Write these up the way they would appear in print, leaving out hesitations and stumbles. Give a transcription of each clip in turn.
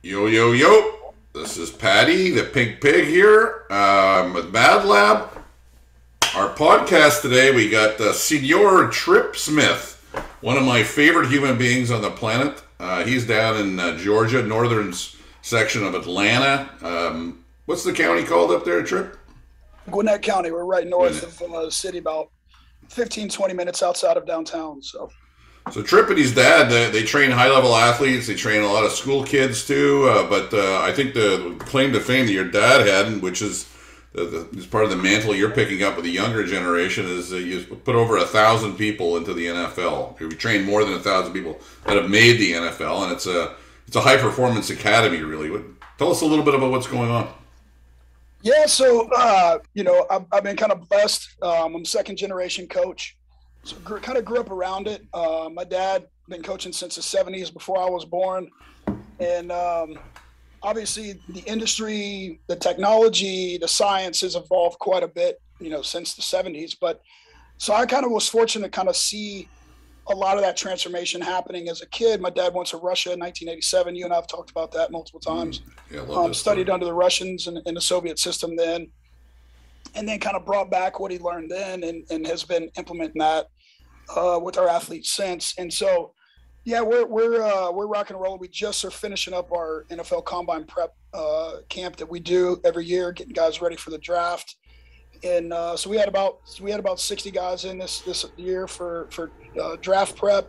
Yo, yo, yo. This is Patty, the Pink Pig here with Madlab. Our podcast today, we got Senor Tripp Smith, one of my favorite human beings on the planet. He's down in Georgia, northern section of Atlanta. What's the county called up there, Tripp? Gwinnett County. We're right north Gwinnett. of the city, about 15, 20 minutes outside of downtown. So Tripp and his dad, they train high-level athletes. They train a lot of school kids too. But I think the claim to fame that your dad had, which is part of the mantle you're picking up with the younger generation, is you put over 1,000 people into the NFL. You train more than 1,000 people that have made the NFL, and it's a high-performance academy, really. Tell us a little bit about what's going on. Yeah, so I've been kind of blessed. I'm a second generation coach, so kind of grew up around it. My dad been coaching since the '70s, before I was born, and obviously the industry, the technology, the science has evolved quite a bit, since the '70s. But so I kind of was fortunate to kind of see a lot of that transformation happening as a kid. My dad went to Russia in 1987. You and I have talked about that multiple times. Yeah, I love that Studied story. under the Russians and in the Soviet system then, and then kind of brought back what he learned then and has been implementing that with our athletes since. And so, yeah, we're rock and roll. We just are finishing up our NFL Combine prep camp that we do every year, getting guys ready for the draft. And so we had about 60 guys in this year for draft prep.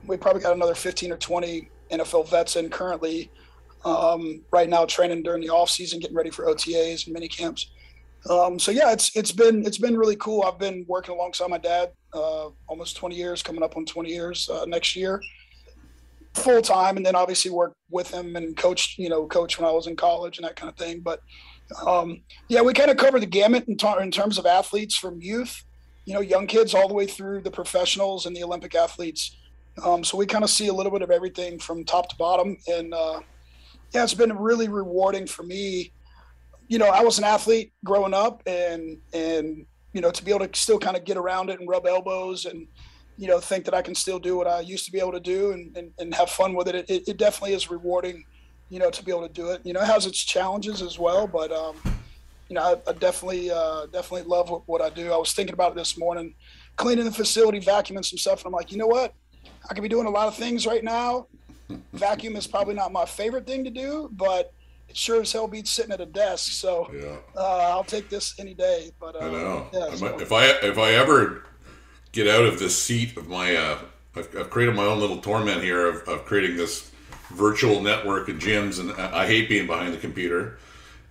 We probably got another 15 or 20 NFL vets in currently right now, training during the off season, getting ready for OTAs and mini camps. So yeah, it's been really cool. I've been working alongside my dad almost 20 years, coming up on 20 years next year, full time, and then obviously work with him and coach when I was in college and that kind of thing. But yeah, we kind of cover the gamut in terms of athletes, from youth, young kids, all the way through the professionals and the Olympic athletes. So we kind of see a little bit of everything from top to bottom. And yeah, it's been really rewarding for me. I was an athlete growing up, and to be able to still kind of get around it and rub elbows and think that I can still do what I used to be able to do and have fun with it. It definitely is rewarding, to be able to do it. It has its challenges as well, but I definitely love what I do. I was thinking about it this morning, cleaning the facility, vacuuming some stuff, and I'm like, you know what? I could be doing a lot of things right now. Vacuum is probably not my favorite thing to do, but it sure as hell beats sitting at a desk. So Yeah, I'll take this any day. But I know. yeah, so. If I ever get out of this seat of my, I've created my own little torment here of creating this virtual network of gyms, and I hate being behind the computer.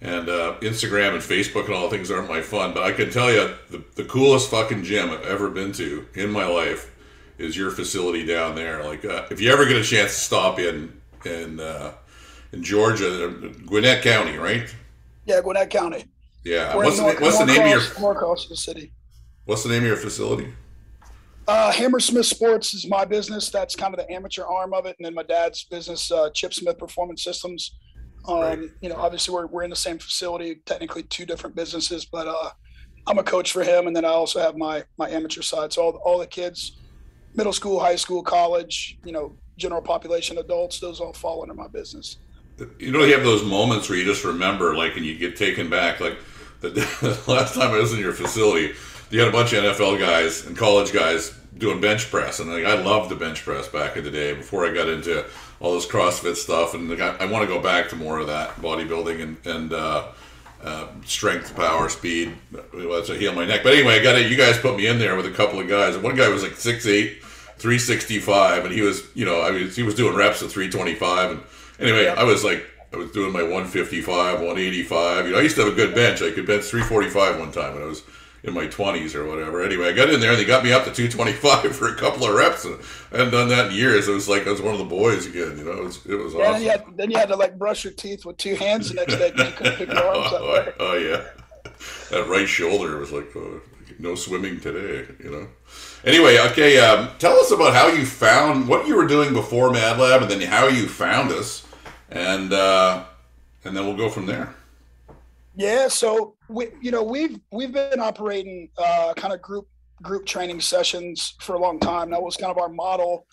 And Instagram and Facebook and all the things aren't my fun, but I can tell you the coolest fucking gym I've ever been to in my life is your facility down there. Like, if you ever get a chance to stop in Georgia, Gwinnett County, right? Yeah, Gwinnett County. Yeah. We're in What's the name of your Norcross, the city. what's the name of your facility? Hammersmith Sports is my business. That's kind of the amateur arm of it, and then my dad's business, Chip Smith Performance Systems. Right. Obviously we're in the same facility, technically two different businesses, but I'm a coach for him, and then I also have my amateur side. So all the kids, middle school, high school, college, general population, adults, those all fall under my business. You have those moments where you just remember, like, and you get taken back. Like the, the last time I was in your facility, you had a bunch of NFL guys and college guys doing bench press, and like, I loved the bench press back in the day before I got into all this CrossFit stuff, and like, I want to go back to more of that bodybuilding and strength, power, speed. Well, that's a heel on my neck. But anyway, I got it. You guys put me in there with a couple of guys. One guy was like 6'8", 365, and he was, he was doing reps at 325. And anyway, Yeah. I was doing my 155, 185. I used to have a good bench. I could bench 345 one time when I was in my 20s or whatever. Anyway, I got in there and they got me up to 225 for a couple of reps. And I hadn't done that in years. It was like I was one of the boys again. It was Yeah, awesome. then you had to like brush your teeth with two hands the next day because you couldn't pick your arms up. Oh, yeah. That right shoulder was like, no swimming today. Anyway, okay, tell us about how you found, what you were doing before Madlab, and then how you found us, and then we'll go from there. Yeah, so we've been operating kind of group training sessions for a long time. That was kind of our model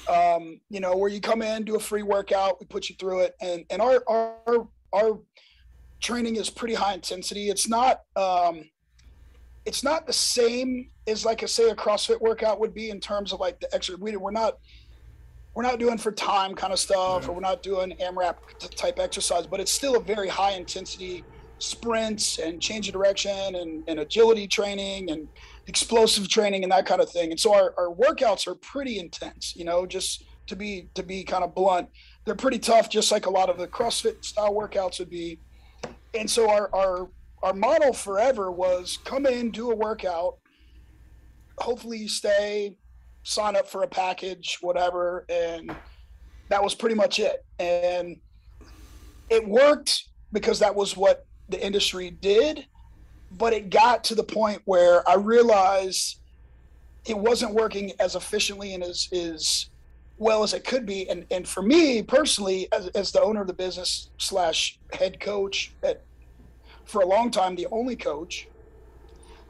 where you come in, do a free workout, we put you through it, and our training is pretty high intensity. It's not the same as like say a CrossFit workout would be in terms of like the extra. We're not doing for time kind of stuff, or we're not doing AMRAP type exercise, but it's still a very high intensity sprints and change of direction and agility training and explosive training and that kind of thing. And so our workouts are pretty intense, just to be kind of blunt. They're pretty tough, just like a lot of the CrossFit style workouts would be. And so our model forever was come in, do a workout, hopefully you stay, sign up for a package, whatever. And that was pretty much it. And it worked because that was what the industry did, but it got to the point where I realized it wasn't working as efficiently and as well as it could be. And for me personally, as the owner of the business / head coach for a long time, the only coach,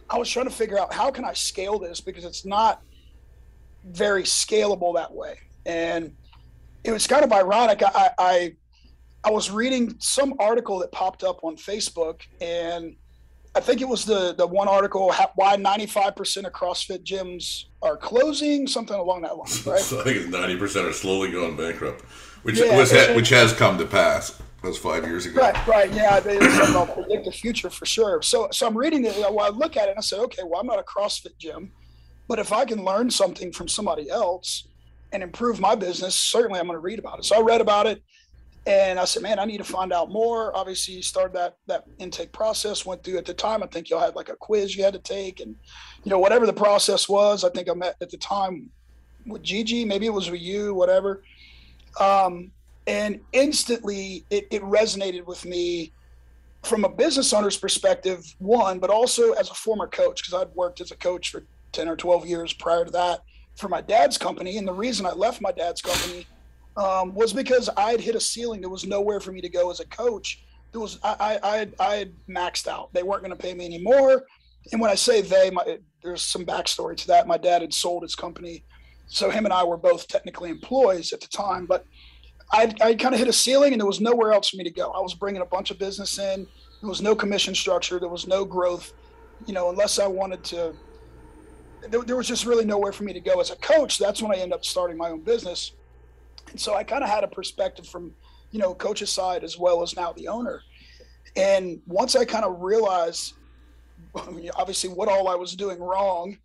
I was trying to figure out how can I scale this, because it's not very scalable that way. And it was kind of ironic. I was reading some article that popped up on Facebook, and I think it was the one article, why 95% of CrossFit gyms are closing, something along that line, right? So I think it's 90% are slowly going bankrupt, which has come to pass. That was 5 years ago. Right. Yeah, they'll predict the future for sure. So I'm reading it. I look at it and I said, okay, well, I'm not a CrossFit gym, but if I can learn something from somebody else and improve my business, certainly I'm going to read about it. So I read about it. And I said, man, I need to find out more. Obviously, you started that intake process, went through at the time. I think y'all had like a quiz you had to take. And, whatever the process was, I think I met at the time with Gigi, maybe it was with you, whatever. And instantly it resonated with me from a business owner's perspective, one, but also as a former coach, because I'd worked as a coach for 10 or 12 years prior to that for my dad's company. And the reason I left my dad's company was because I had hit a ceiling. There was nowhere for me to go as a coach. I had maxed out. They weren't going to pay me anymore. And when I say there's some backstory to that. My dad had sold his company, so him and I were both technically employees at the time. But I kind of hit a ceiling, and there was nowhere else for me to go. I was bringing a bunch of business in. There was no commission structure. There was no growth. Unless I wanted to. There was just really nowhere for me to go as a coach. That's when I ended up starting my own business. And so I kind of had a perspective from, coach's side as well as now the owner. And once I kind of realized, obviously what all I was doing wrong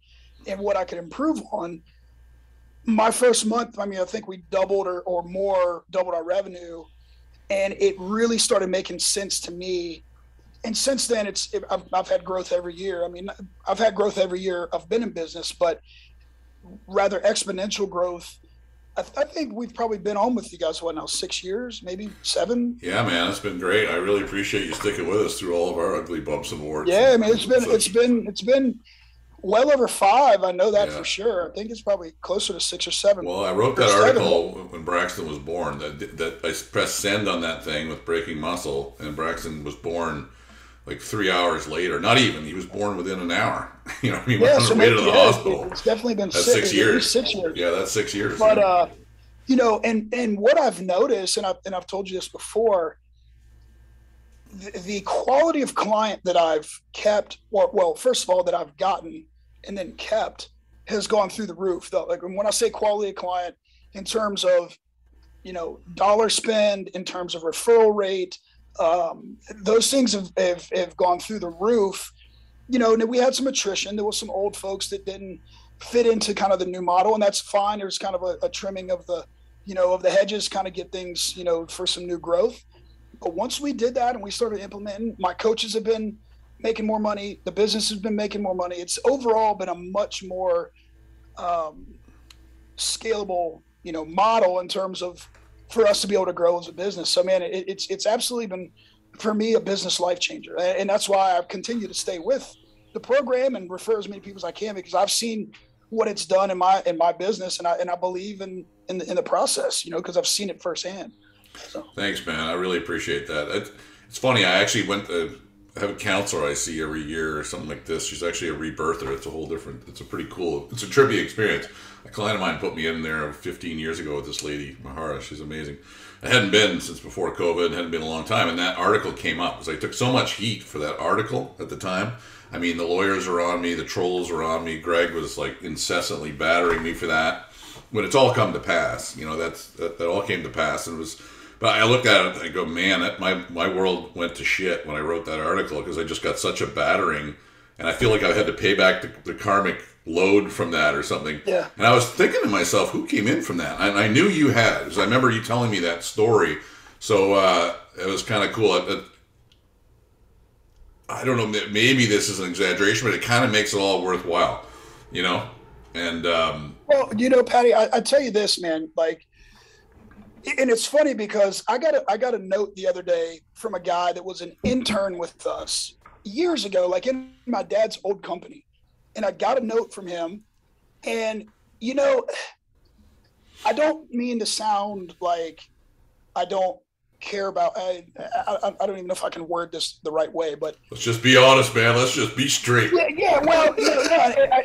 and what I could improve on, my first month, I think we doubled or more, doubled our revenue. And it really started making sense to me. And since then, I've had growth every year. I've had growth every year I've been in business, but rather exponential growth. I think we've probably been on with you guys, 6 years, maybe 7? Yeah, man, it's been great. I really appreciate you sticking with us through all of our ugly bumps and warts. Yeah, it's been well over 5. I know that for sure. I think it's probably closer to 6 or 7. Well, I wrote that article when Braxton was born. That I pressed send on that thing with Breaking Muscle, and Braxton was born like 3 hours later. Not even. He was born within an hour. He went on the way to the hospital. It's definitely been that's 6 years. 6 years. Yeah, that's 6 years. But and what I've noticed, and I've told you this before, the quality of client that I've kept, well, first of all, that I've gotten and then kept, has gone through the roof. Though, like when I say quality of client, in terms of dollar spend, in terms of referral rate. Those things have gone through the roof. And we had some attrition. There was some old folks that didn't fit into kind of the new model, and that's fine. There's kind of a trimming of the, of the hedges, kind of get things, for some new growth. But once we did that and we started implementing, my coaches have been making more money. The business has been making more money. It's overall been a much more scalable, model in terms of for us to be able to grow as a business. So, man, it's absolutely been, for me, a business life changer. And that's why I've continued to stay with the program and refer as many people as I can, because I've seen what it's done in my business. And I believe in the process, because I've seen it firsthand. So. Thanks, man. I really appreciate that. It's funny. I actually I have a counselor I see every year or something like this. She's actually a rebirther. It's a whole different. It's a pretty cool. It's a trippy experience. A client of mine put me in there 15 years ago with this lady, Mahara. She's amazing. I hadn't been since before COVID. It hadn't been a long time, and that article came up. Because I took so much heat for that article at the time. I mean, the lawyers were on me, the trolls were on me. Greg was like incessantly battering me for that. When it's all come to pass, you know, that all came to pass, and it was. But I look at it and I go, man, my world went to shit when I wrote that article because I just got such a battering, and I feel like I had to pay back the karmic load from that or something. Yeah. And I was thinking to myself, who came in from that? And I knew you had, because I remember you telling me that story. So it was kind of cool. I don't know, maybe this is an exaggeration, but it kind of makes it all worthwhile, you know? And well, you know, Patty, I tell you this, man, like, and it's funny because I got a note the other day from a guy that was an intern with us years ago, like in my dad's old company. And I got a note from him. And, you know, I don't mean to sound like I don't care about, I don't even know if I can word this the right way, but let's just be honest, man. Let's just be straight. Yeah. Well,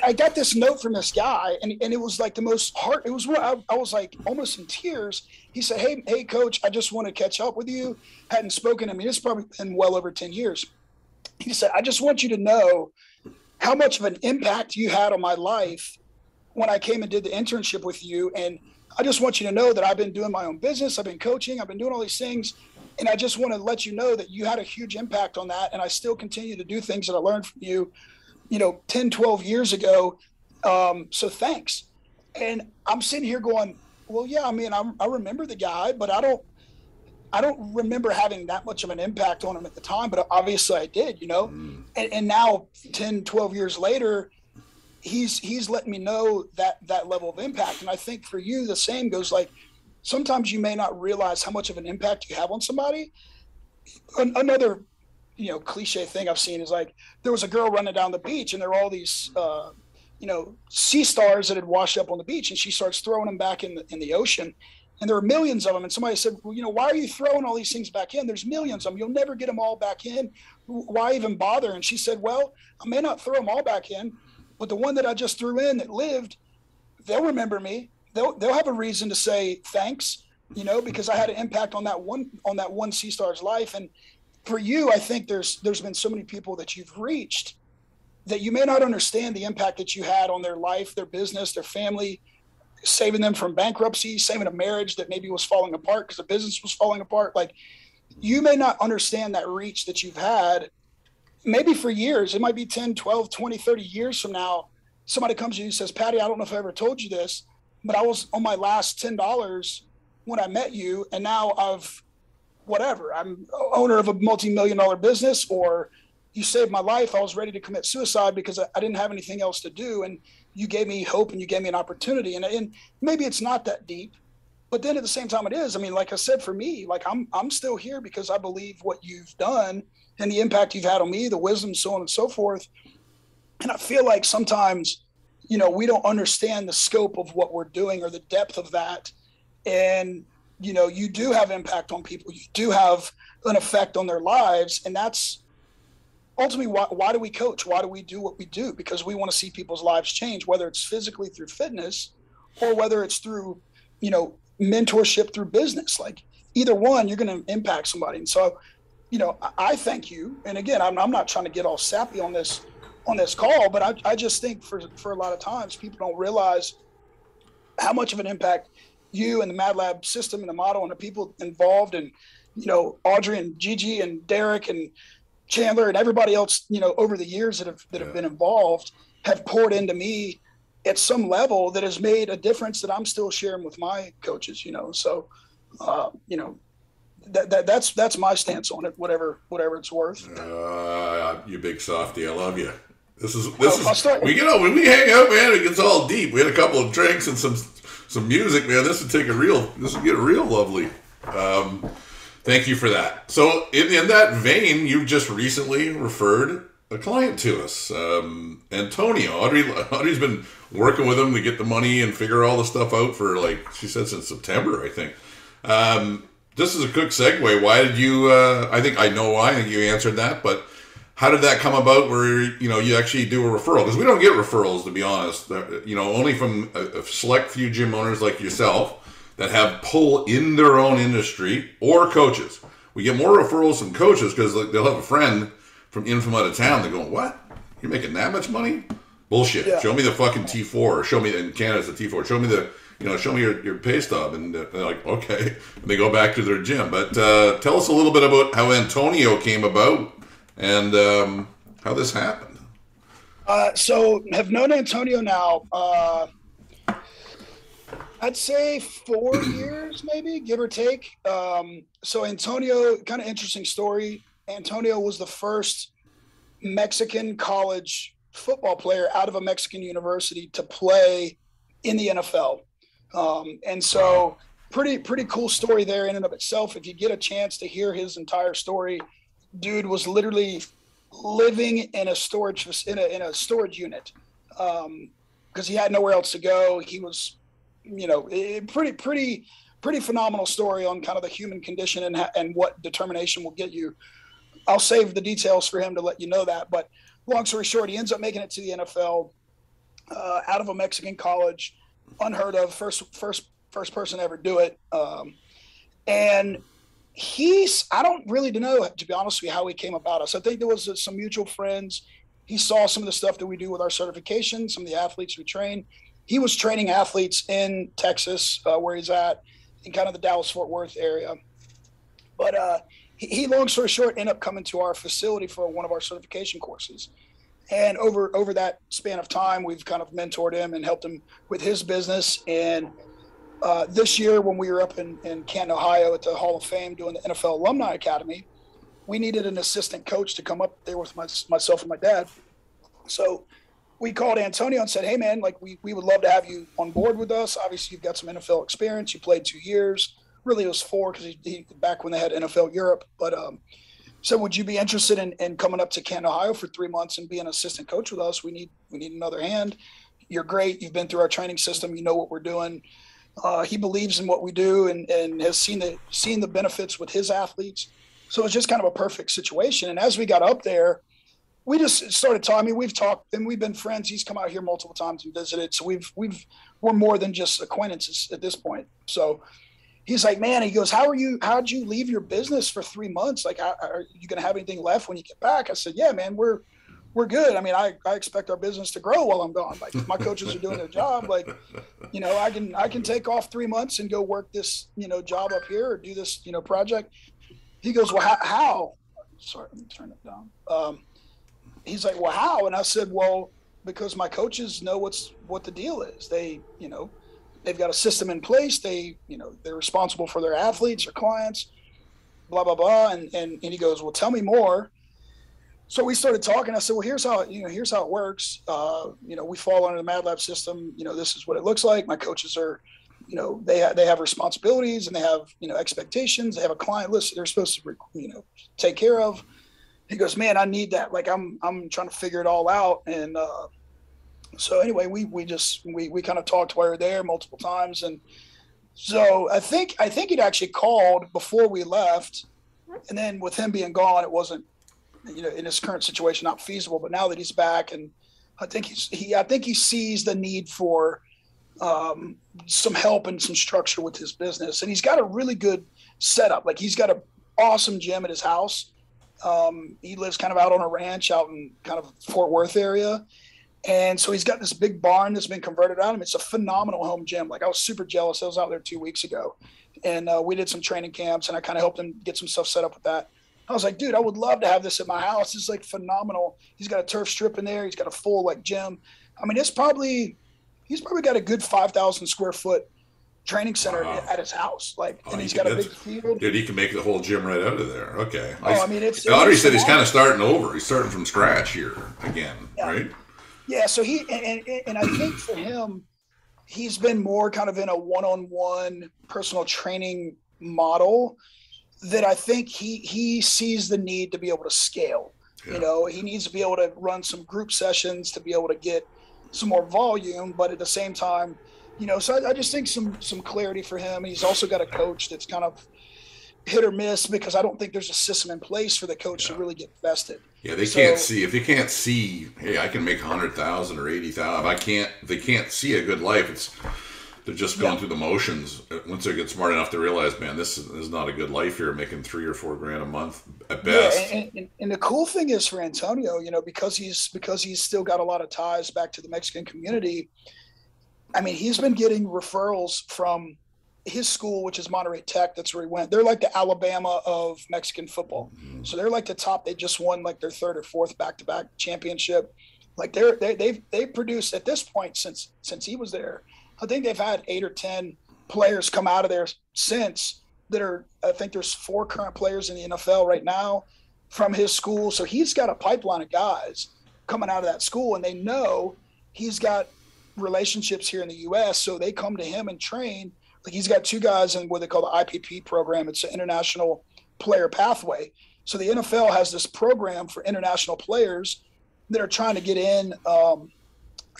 I got this note from this guy, and it was like the most heart. It was I was like almost in tears. He said, "Hey, coach, I just want to catch up with you. Hadn't spoken. I mean, it's probably been well over 10 years." He said, "I just want you to know how much of an impact you had on my life when I came and did the internship with you, and I just want you to know that I've been doing my own business. I've been coaching. I've been doing all these things. And I just want to let you know that you had a huge impact on that. And I still continue to do things that I learned from you, 10, 12 years ago. So thanks." And I'm sitting here going, well, yeah, I mean, I remember the guy, but I don't remember having that much of an impact on him at the time, but obviously I did, and now 10, 12 years later, he's letting me know that level of impact. And I think for you, the same goes. Like, sometimes you may not realize how much of an impact you have on somebody. Another, cliche thing I've seen is like, there was a girl running down the beach and there were all these, sea stars that had washed up on the beach, and she starts throwing them back in the ocean. And there were millions of them. And somebody said, well, why are you throwing all these things back in? There's millions of them. You'll never get them all back in. Why even bother? And she said, well, I may not throw them all back in, but the one that I just threw in that lived, they'll remember me. They'll have a reason to say thanks, because I had an impact on that one sea star's life. And for you, I think there's been so many people that you've reached that you may not understand the impact that you had on their life, their business, their family, saving them from bankruptcy, saving a marriage that maybe was falling apart because the business was falling apart. Like, you may not understand that reach that you've had. Maybe for years, it might be 10, 12, 20, 30 years from now, somebody comes to you and says, Patty, I don't know if I ever told you this, but I was on my last $10 when I met you. And now I'm owner of a multi-million-dollar business, or you saved my life. I was ready to commit suicide because I didn't have anything else to do. And you gave me hope and you gave me an opportunity. And maybe it's not that deep, but then at the same time it is. I mean, like I said, for me, like I'm still here because I believe what you've done and the impact you've had on me, the wisdom, so on and so forth. And I feel like sometimes, we don't understand the scope of what we're doing or the depth of that. And, you do have impact on people. You do have an effect on their lives. And that's ultimately why do we coach? Why do we do what we do? Because we want to see people's lives change, whether it's physically through fitness or whether it's through, mentorship through business. Like, either one, you're going to impact somebody. And so, I thank you. And again, I'm not trying to get all sappy on this call, but I just think for a lot of times people don't realize how much of an impact you and the Madlab system and the model and the people involved, and, Audrey and Gigi and Derek and Chandler and everybody else, over the years that have been involved, have poured into me at some level that has made a difference that I'm still sharing with my coaches, So, that's my stance on it, whatever it's worth. You big softy, I love you. This is when we hang out, man, it gets all deep. We had a couple of drinks and some music, man. This would get real lovely. Thank you for that. So in that vein, you've just recently referred a client to us, Antonio. Audrey's been working with him to get the money and figure all the stuff out for, like she said, since September, I think. This is a quick segue. Why did you? I think I know why. I think you answered that, but how did that come about where, you actually do a referral? Because we don't get referrals, to be honest, only from a select few gym owners like yourself that have pull in their own industry, or coaches. We get more referrals from coaches because they'll have a friend from out of town. They're going, what? You're making that much money? Bullshit. Yeah. Show me the fucking T4. Or show me, in Canada it's a T4. Show me show me your pay stub. And they're like, okay. And they go back to their gym. But tell us a little bit about how Antonio came about and how this happened. So have known Antonio now, I'd say 4 years, maybe, give or take. So Antonio, kind of interesting story. Antonio was the first Mexican college football player out of a Mexican university to play in the NFL. And so pretty cool story there in and of itself. If you get a chance to hear his entire story, dude was literally living in a storage unit because he had nowhere else to go. He was, pretty phenomenal story on kind of the human condition and what determination will get you. I'll save the details for him to let you know that. But long story short, he ends up making it to the NFL out of a Mexican college, unheard of, first person to ever do it. And I don't really know, to be honest with you, how he came about us. I think there was some mutual friends. He saw some of the stuff that we do with our certification, some of the athletes we train. He was training athletes in Texas, where he's at, in kind of the Dallas-Fort Worth area. But he, long story short, ended up coming to our facility for one of our certification courses. And over that span of time, we've kind of mentored him and helped him with his business. And this year, when we were up in Canton, Ohio at the Hall of Fame doing the NFL Alumni Academy, we needed an assistant coach to come up there with myself and my dad. So we called Antonio and said, hey, man, like we would love to have you on board with us. Obviously, you've got some NFL experience. You played 2 years. Really, it was 4 because he back when they had NFL Europe. But so would you be interested in coming up to Canton, Ohio for 3 months and being an assistant coach with us? We need another hand. You're great. You've been through our training system. You know what we're doing. He believes in what we do and has seen the benefits with his athletes. So it's just kind of a perfect situation. And as we got up there, we just started talking. I mean, we've talked and we've been friends. He's come out here multiple times and visited. So we're more than just acquaintances at this point. So he's like, man, he goes, how'd you leave your business for 3 months? Like, are you going to have anything left when you get back? I said, yeah, man, we're good. I mean, I expect our business to grow while I'm gone. Like, if my coaches are doing their job, like, I can take off 3 months and go work this, job up here or do this, project. He goes, well, how? Sorry, let me turn it down. He's like, well, how? And I said, well, because my coaches know what the deal is. They've got a system in place. They're responsible for their athletes or clients, blah, blah, blah. And he goes, well, tell me more. So we started talking. I said, well, here's how it works. We fall under the Madlab system. This is what it looks like. My coaches are, they have responsibilities and they have, expectations. They have a client list that they're supposed to, take care of. He goes, man, I need that. Like, I'm trying to figure it all out. And, so anyway, we kind of talked while we were there multiple times. And so I think he'd actually called before we left. And then with him being gone, it wasn't, in his current situation, not feasible. But now that he's back, and I think he sees the need for some help and some structure with his business. And he's got a really good setup. Like, he's got an awesome gym at his house. He lives kind of out on a ranch out in kind of Fort Worth area. And so he's got this big barn that's been converted on him. It's a phenomenal home gym. Like, I was super jealous. I was out there 2 weeks ago, and we did some training camps, and I kind of helped him get some stuff set up with that. I was like, dude, I would love to have this at my house. It's like phenomenal. He's got a turf strip in there. He's got a full gym. I mean, he's probably got a good 5,000 square foot training center at his house. And he's got a big field. Dude, he can make the whole gym right out of there. Okay. Audrey said he's kind of starting over. He's starting from scratch here again, right? Yeah. So he and I think for him, he's been more kind of in a one-on-one personal training model that I think he sees the need to be able to scale. Yeah. He needs to be able to run some group sessions to be able to get some more volume, but at the same time, so I just think some clarity for him. He's also got a coach that's kind of hit or miss because I don't think there's a system in place for the coach to really get vested. Yeah, they can't see. If they can't see, hey, I can make 100,000 or 80,000. If they can't see a good life, they're just going through the motions. Once they get smart enough to realize, man, this is not a good life here, making $3 or $4 grand a month at best. Yeah, and the cool thing is for Antonio, because he's still got a lot of ties back to the Mexican community. I mean, he's been getting referrals from his school, which is Monterey Tech. That's where he went. They're like the Alabama of Mexican football. Mm-hmm. So they're like the top. They just won like their third or fourth back-to-back championship. Like they've produced at this point since he was there. I think they've had 8 or 10 players come out of there since that are. I think there's 4 current players in the NFL right now from his school. So he's got a pipeline of guys coming out of that school, and they know he's got relationships here in the U.S. So they come to him and train. Like he's got 2 guys in what they call the IPP program. It's the International Player Pathway. So the NFL has this program for international players that are trying to get in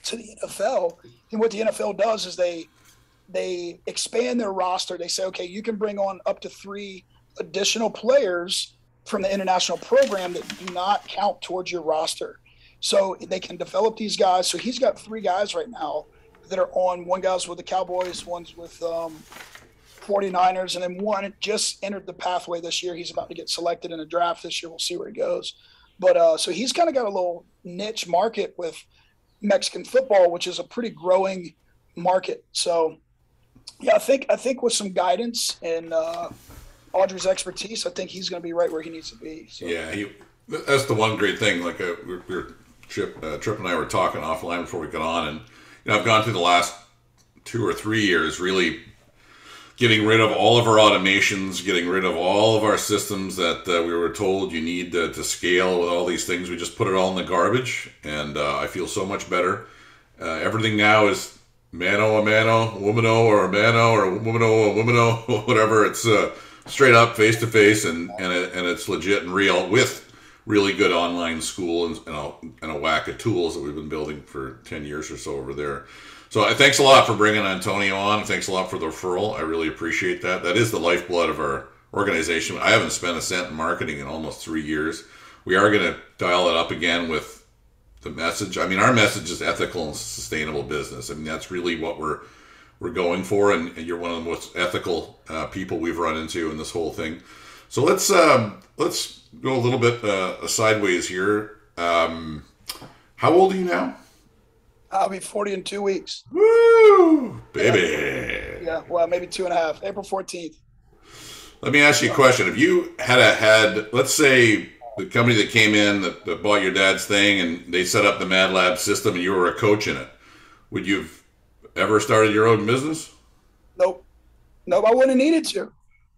to the NFL. And what the NFL does is they expand their roster. They say, okay, you can bring on up to 3 additional players from the international program that do not count towards your roster. So they can develop these guys. So he's got 3 guys right now that are on. One guy's with the Cowboys, one's with 49ers, and then one just entered the pathway this year. He's about to get selected in a draft this year. We'll see where he goes. But so he's kind of got a little niche market with Mexican football, which is a pretty growing market. So yeah, I think with some guidance and Audrey's expertise, I think he's going to be right where he needs to be. So. Yeah, that's the one great thing. Like Tripp and I were talking offline before we got on, and I've gone through the last 2 or 3 years really getting rid of all of our automations, getting rid of all of our systems that we were told you need to scale with all these things. We just put it all in the garbage, and I feel so much better. Everything now is mano a mano, womano or a mano or womano a womano, whatever. It's straight up, face to face, and it's legit and real with really good online school and a whack of tools that we've been building for 10 years or so over there. So thanks a lot for bringing Antonio on. Thanks a lot for the referral. I really appreciate that. That is the lifeblood of our organization. I haven't spent a cent in marketing in almost 3 years. We are going to dial it up again with the message. I mean, our message is ethical and sustainable business. I mean, that's really what we're going for, and you're one of the most ethical people we've run into in this whole thing. So let's go a little bit sideways here. How old are you now? I'll be 40 in 2 weeks. Woo, baby. Yeah, well, maybe 2.5. April 14th. Let me ask you a question. If you had, let's say, the company that came in that bought your dad's thing and they set up the Madlab system and you were a coach in it, would you have ever started your own business? Nope, I wouldn't have needed to.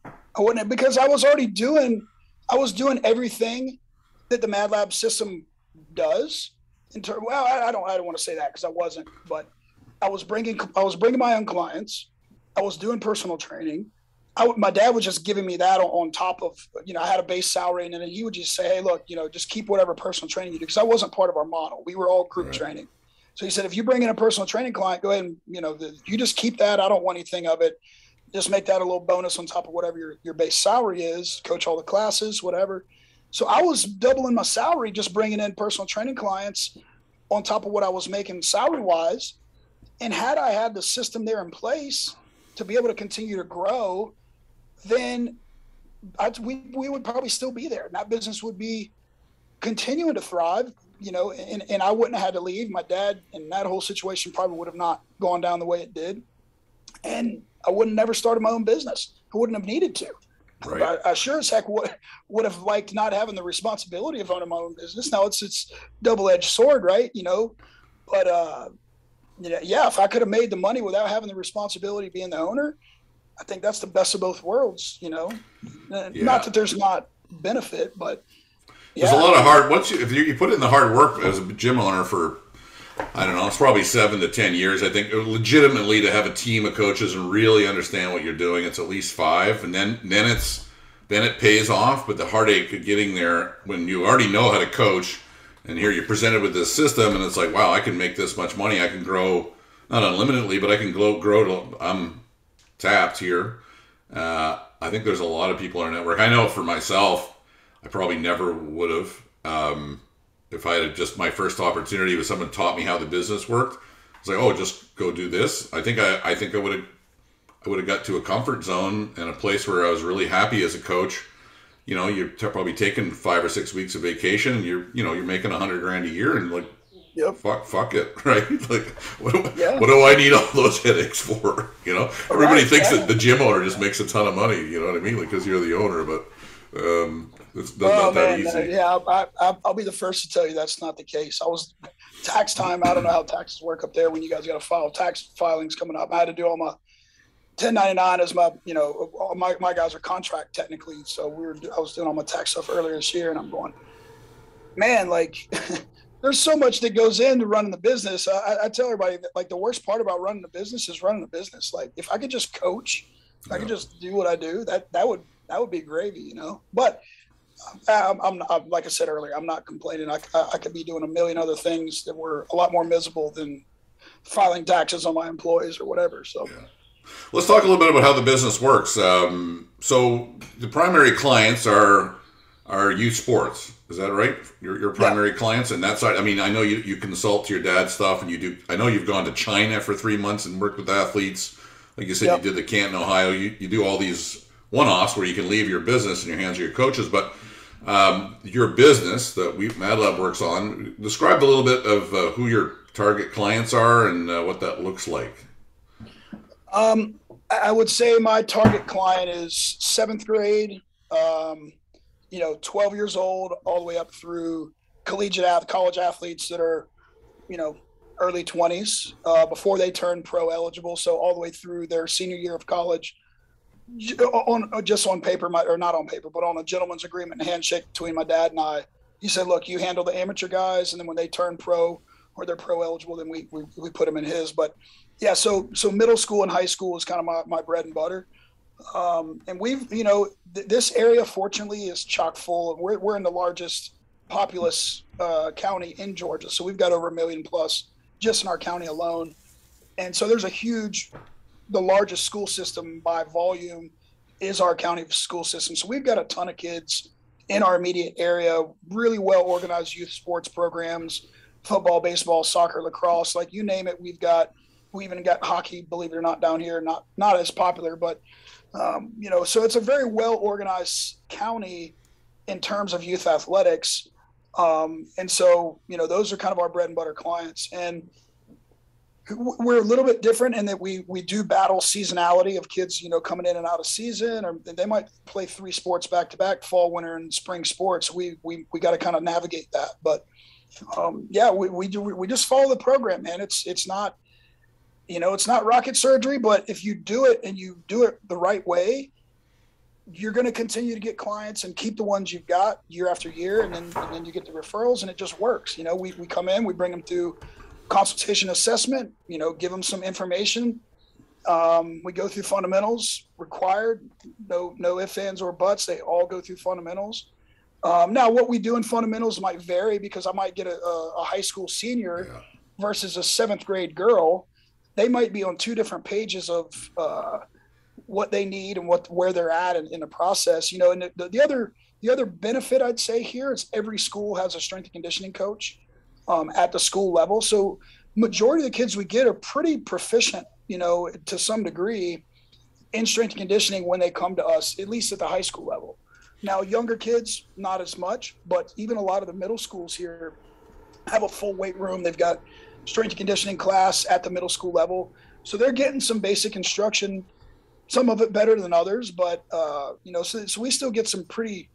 I wouldn't have, because I was doing everything that the Madlab system does. Well, I don't want to say that because I wasn't, but I was bringing my own clients. I was doing personal training. My dad was just giving me that on top of, I had a base salary, and then he would just say, hey, look, just keep whatever personal training you do, because I wasn't part of our model. We were all group training. So he said, if you bring in a personal training client, go ahead and, you just keep that. I don't want anything of it. Just make that a little bonus on top of whatever your base salary is, coach all the classes, whatever. So I was doubling my salary just bringing in personal training clients on top of what I was making salary-wise. And had I had the system there in place to be able to continue to grow, then we would probably still be there. And that business would be continuing to thrive, and I wouldn't have had to leave. My dad and that whole situation probably would have not gone down the way it did. And I wouldn't have never started my own business. I wouldn't have needed to. Right. I sure as heck would have liked not having the responsibility of owning my own business. Now it's double-edged sword, right? But if I could have made the money without having the responsibility of being the owner, I think that's the best of both worlds. Not that there's not benefit, but there's a lot of hard. If you put in the hard work as a gym owner for, I don't know, it's probably 7 to 10 years. I think legitimately to have a team of coaches and really understand what you're doing, it's at least 5, and then it pays off. But the heartache of getting there when you already know how to coach, and here you're presented with this system, and it's like, wow, I can make this much money. I can grow not unlimitedly, but I can grow. I'm tapped here. I think there's a lot of people in our network. I know for myself, I probably never would have. If I had just my first opportunity with someone taught me how the business worked, it's like, oh, just go do this. I think I would have got to a comfort zone and a place where I was really happy as a coach. You know, you're probably taking 5 or 6 weeks of vacation, and you're making $100,000 a year, and like, Yep. Fuck it, right? Like, what do I need all those headaches for? You know, everybody thinks that the gym owner just makes a ton of money. You know what I mean? Like, because you're the owner, but it's not that easy. Yeah, I'll be the first to tell you that's not the case. I was tax time. I don't know how taxes work up there when you guys got to file tax filings coming up. I had to do all my 1099 as my, my guys are contract technically. So I was doing all my tax stuff earlier this year, and I'm going, man, like. There's so much that goes into running the business. I tell everybody that, like, the worst part about running the business is running the business. Like, if I could just coach, if I could just do what I do, that would be gravy, you know. But I'm like I said earlier, I'm not complaining. I could be doing a million other things that were a lot more miserable than filing taxes on my employees or whatever. So, yeah. Let's talk a little bit about how the business works. So the primary clients are youth sports. Is that right? Your primary clients and that side. I mean, I know you consult your dad's stuff, and you do. I know you've gone to China for 3 months and worked with athletes. Like you said, you did the Canton, Ohio. You do all these one-offs where you can leave your business in your hands of your coaches. But your business that Madlab works on. Describe a little bit of who your target clients are and what that looks like. I would say my target client is 7th grade. 12 years old, all the way up through college athletes that are, early 20s before they turn pro eligible. So all the way through their senior year of college, just on paper, or not on paper, but on a gentleman's agreement and handshake between my dad and I. He said, look, you handle the amateur guys, and then when they turn pro or they're pro eligible, then we put them in his. But yeah, so middle school and high school is kind of my bread and butter. And we've, this area fortunately is chock full. We're in the largest populous county in Georgia. So we've got over 1 million plus just in our county alone. And so there's the largest school system by volume is our county school system. So we've got a ton of kids in our immediate area, really well organized youth sports programs, football, baseball, soccer, lacrosse, like you name it. We even got hockey, believe it or not, down here, not as popular, but so it's a very well-organized county in terms of youth athletics. And so, those are kind of our bread and butter clients. And we're a little bit different in that we do battle seasonality of kids, coming in and out of season, or they might play 3 sports back to back, fall, winter, and spring sports. We got to kind of navigate that. But we just follow the program, man. It's not, it's not rocket surgery, but if you do it and you do it the right way, you're going to continue to get clients and keep the ones you've got year after year. And then you get the referrals, and it just works. We come in, we bring them through consultation assessment, give them some information. We go through fundamentals required, no ifs, ands, or buts. They all go through fundamentals. Now what we do in fundamentals might vary because I might get a high school senior versus a 7th grade girl. They might be on 2 different pages of what they need and where they're at in the process. And the other benefit I'd say here is every school has a strength and conditioning coach at the school level. So majority of the kids we get are pretty proficient, to some degree in strength and conditioning when they come to us, at least at the high school level. Now, younger kids, not as much, but even a lot of the middle schools here have a full weight room. They've got strength and conditioning class at the middle school level. So they're getting some basic instruction, some of it better than others, but, so we still get some pretty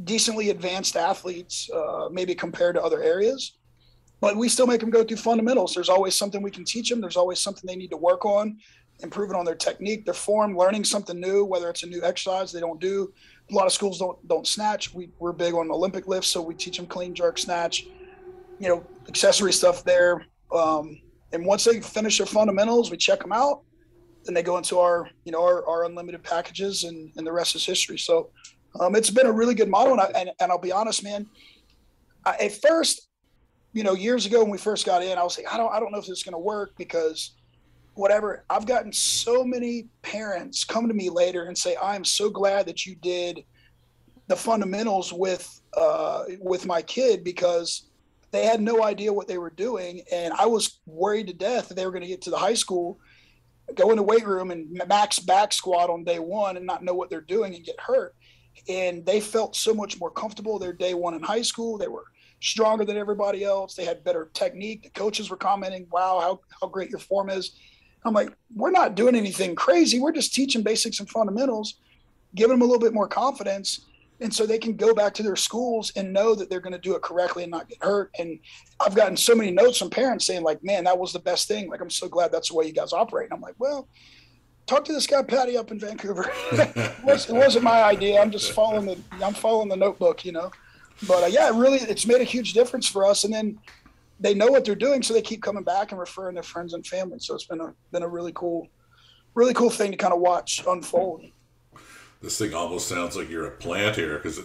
decently advanced athletes, maybe compared to other areas, but we still make them go through fundamentals. There's always something we can teach them. There's always something they need to work on, improving on their technique, their form, learning something new, whether it's a new exercise they don't do. A lot of schools don't snatch. We're big on Olympic lifts, so we teach them clean, jerk, snatch, accessory stuff there. And once they finish their fundamentals, we check them out. Then they go into our unlimited packages, and the rest is history. So it's been a really good model. And I'll be honest, man, at first, years ago when we first got in, I was like, I don't know if this is going to work because whatever. I've gotten so many parents come to me later and say, "I am so glad that you did the fundamentals with my kid because they had no idea what they were doing, and I was worried to death that they were going to get to the high school, go in the weight room and max back squat on day one and not know what they're doing and get hurt." And they felt so much more comfortable their day one in high school. They were stronger than everybody else. They had better technique. The coaches were commenting, "Wow, how great your form is." I'm like, we're not doing anything crazy. We're just teaching basics and fundamentals, giving them a little bit more confidence. And so they can go back to their schools and know that they're going to do it correctly and not get hurt. And I've gotten so many notes from parents saying like, "Man, that was the best thing. Like, I'm so glad that's the way you guys operate." And I'm like, well, talk to this guy, Patty, up in Vancouver. It wasn't my idea. I'm just following the notebook, you know? But yeah, it's made a huge difference for us. And then they know what they're doing, so they keep coming back and referring their friends and family. So it's been a really cool thing to kind of watch unfold. This thing almost sounds like you're a plant here, because I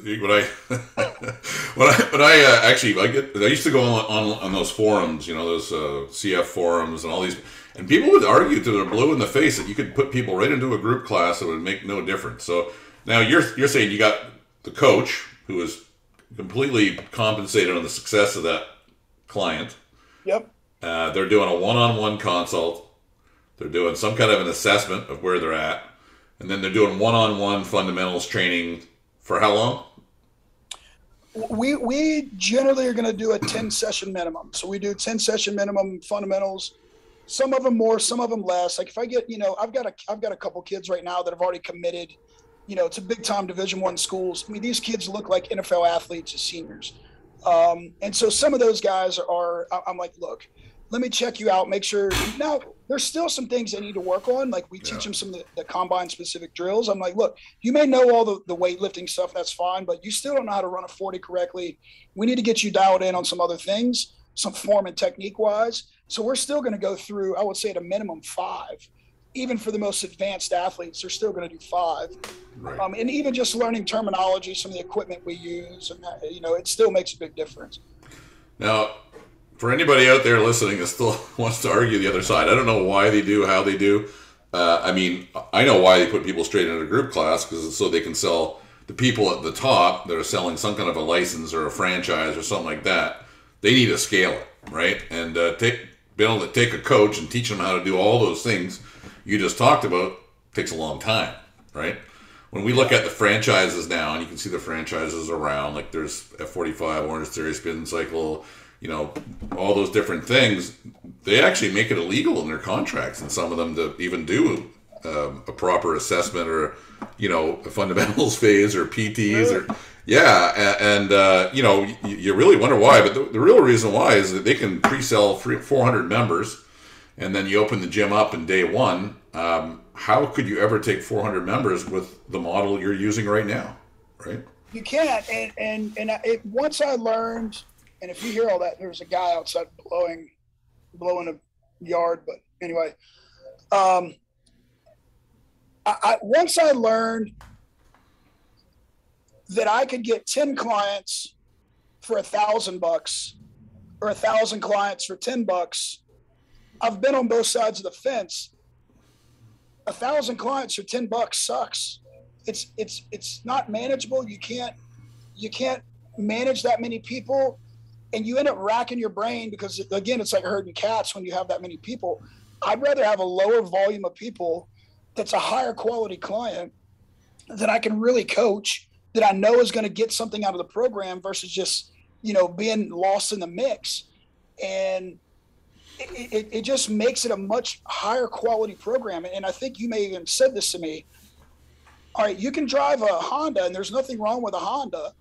used to go on those forums, you know, those CF forums and all these, and people would argue till they're blue in the face that you could put people right into a group class that would make no difference. So now you're saying you got the coach who is completely compensated on the success of that client. Yep. They're doing a one-on-one consult. They're doing some kind of an assessment of where they're at. And then they're doing one-on-one fundamentals training for how long? We generally are going to do a 10-session minimum. So we do 10-session minimum fundamentals. Some of them more, some of them less. Like if I get, you know, I've got a couple kids right now that have already committed, you know, to big-time Division I schools. I mean, these kids look like NFL athletes as seniors. And so some of those guys I'm like, look, let me check you out, make sure. Now, there's still some things they need to work on. Like we teach them some of the combine specific drills. I'm like, look, you may know all the weightlifting stuff, that's fine, but you still don't know how to run a 40 correctly. We need to get you dialed in on some other things, some form and technique wise. So we're still going to go through, I would say at a minimum 5. Even for the most advanced athletes, they're still going to do 5. Right. And even just learning terminology, some of the equipment we use, and that, you know, it still makes a big difference. Now, for anybody out there listening that still wants to argue the other side, I don't know why they do, how they do. I mean, I know why they put people straight into a group class, because it's so they can sell the people at the top that are selling some kind of a license or a franchise or something like that. They need to scale it, right? And be able to take a coach and teach them how to do all those things you just talked about takes a long time, right? When we look at the franchises now, and you can see the franchises around, like there's F45, Orange Theory, Spin Cycle, you know, all those different things, they actually make it illegal in their contracts, and some of them to even do a proper assessment or, you know, a fundamentals phase or PTs or, yeah, and you know, you really wonder why, but the real reason why is that they can pre-sell 400 members, and then you open the gym up in day one. How could you ever take 400 members with the model you're using right now, right? You can't, and once I learned. And if you hear all that, there's a guy outside blowing a yard. But anyway, once I learned that I could get 10 clients for $1,000 or 1,000 clients for $10, I've been on both sides of the fence. 1,000 clients for $10 sucks. It's not manageable. You can't manage that many people. And you end up racking your brain because, again, it's like herding cats when you have that many people. I'd rather have a lower volume of people that's a higher quality client that I can really coach, that I know is going to get something out of the program versus just, you know, being lost in the mix. And it just makes it a much higher quality program. And I think you may even said this to me. All right, you can drive a Honda, and there's nothing wrong with a Honda,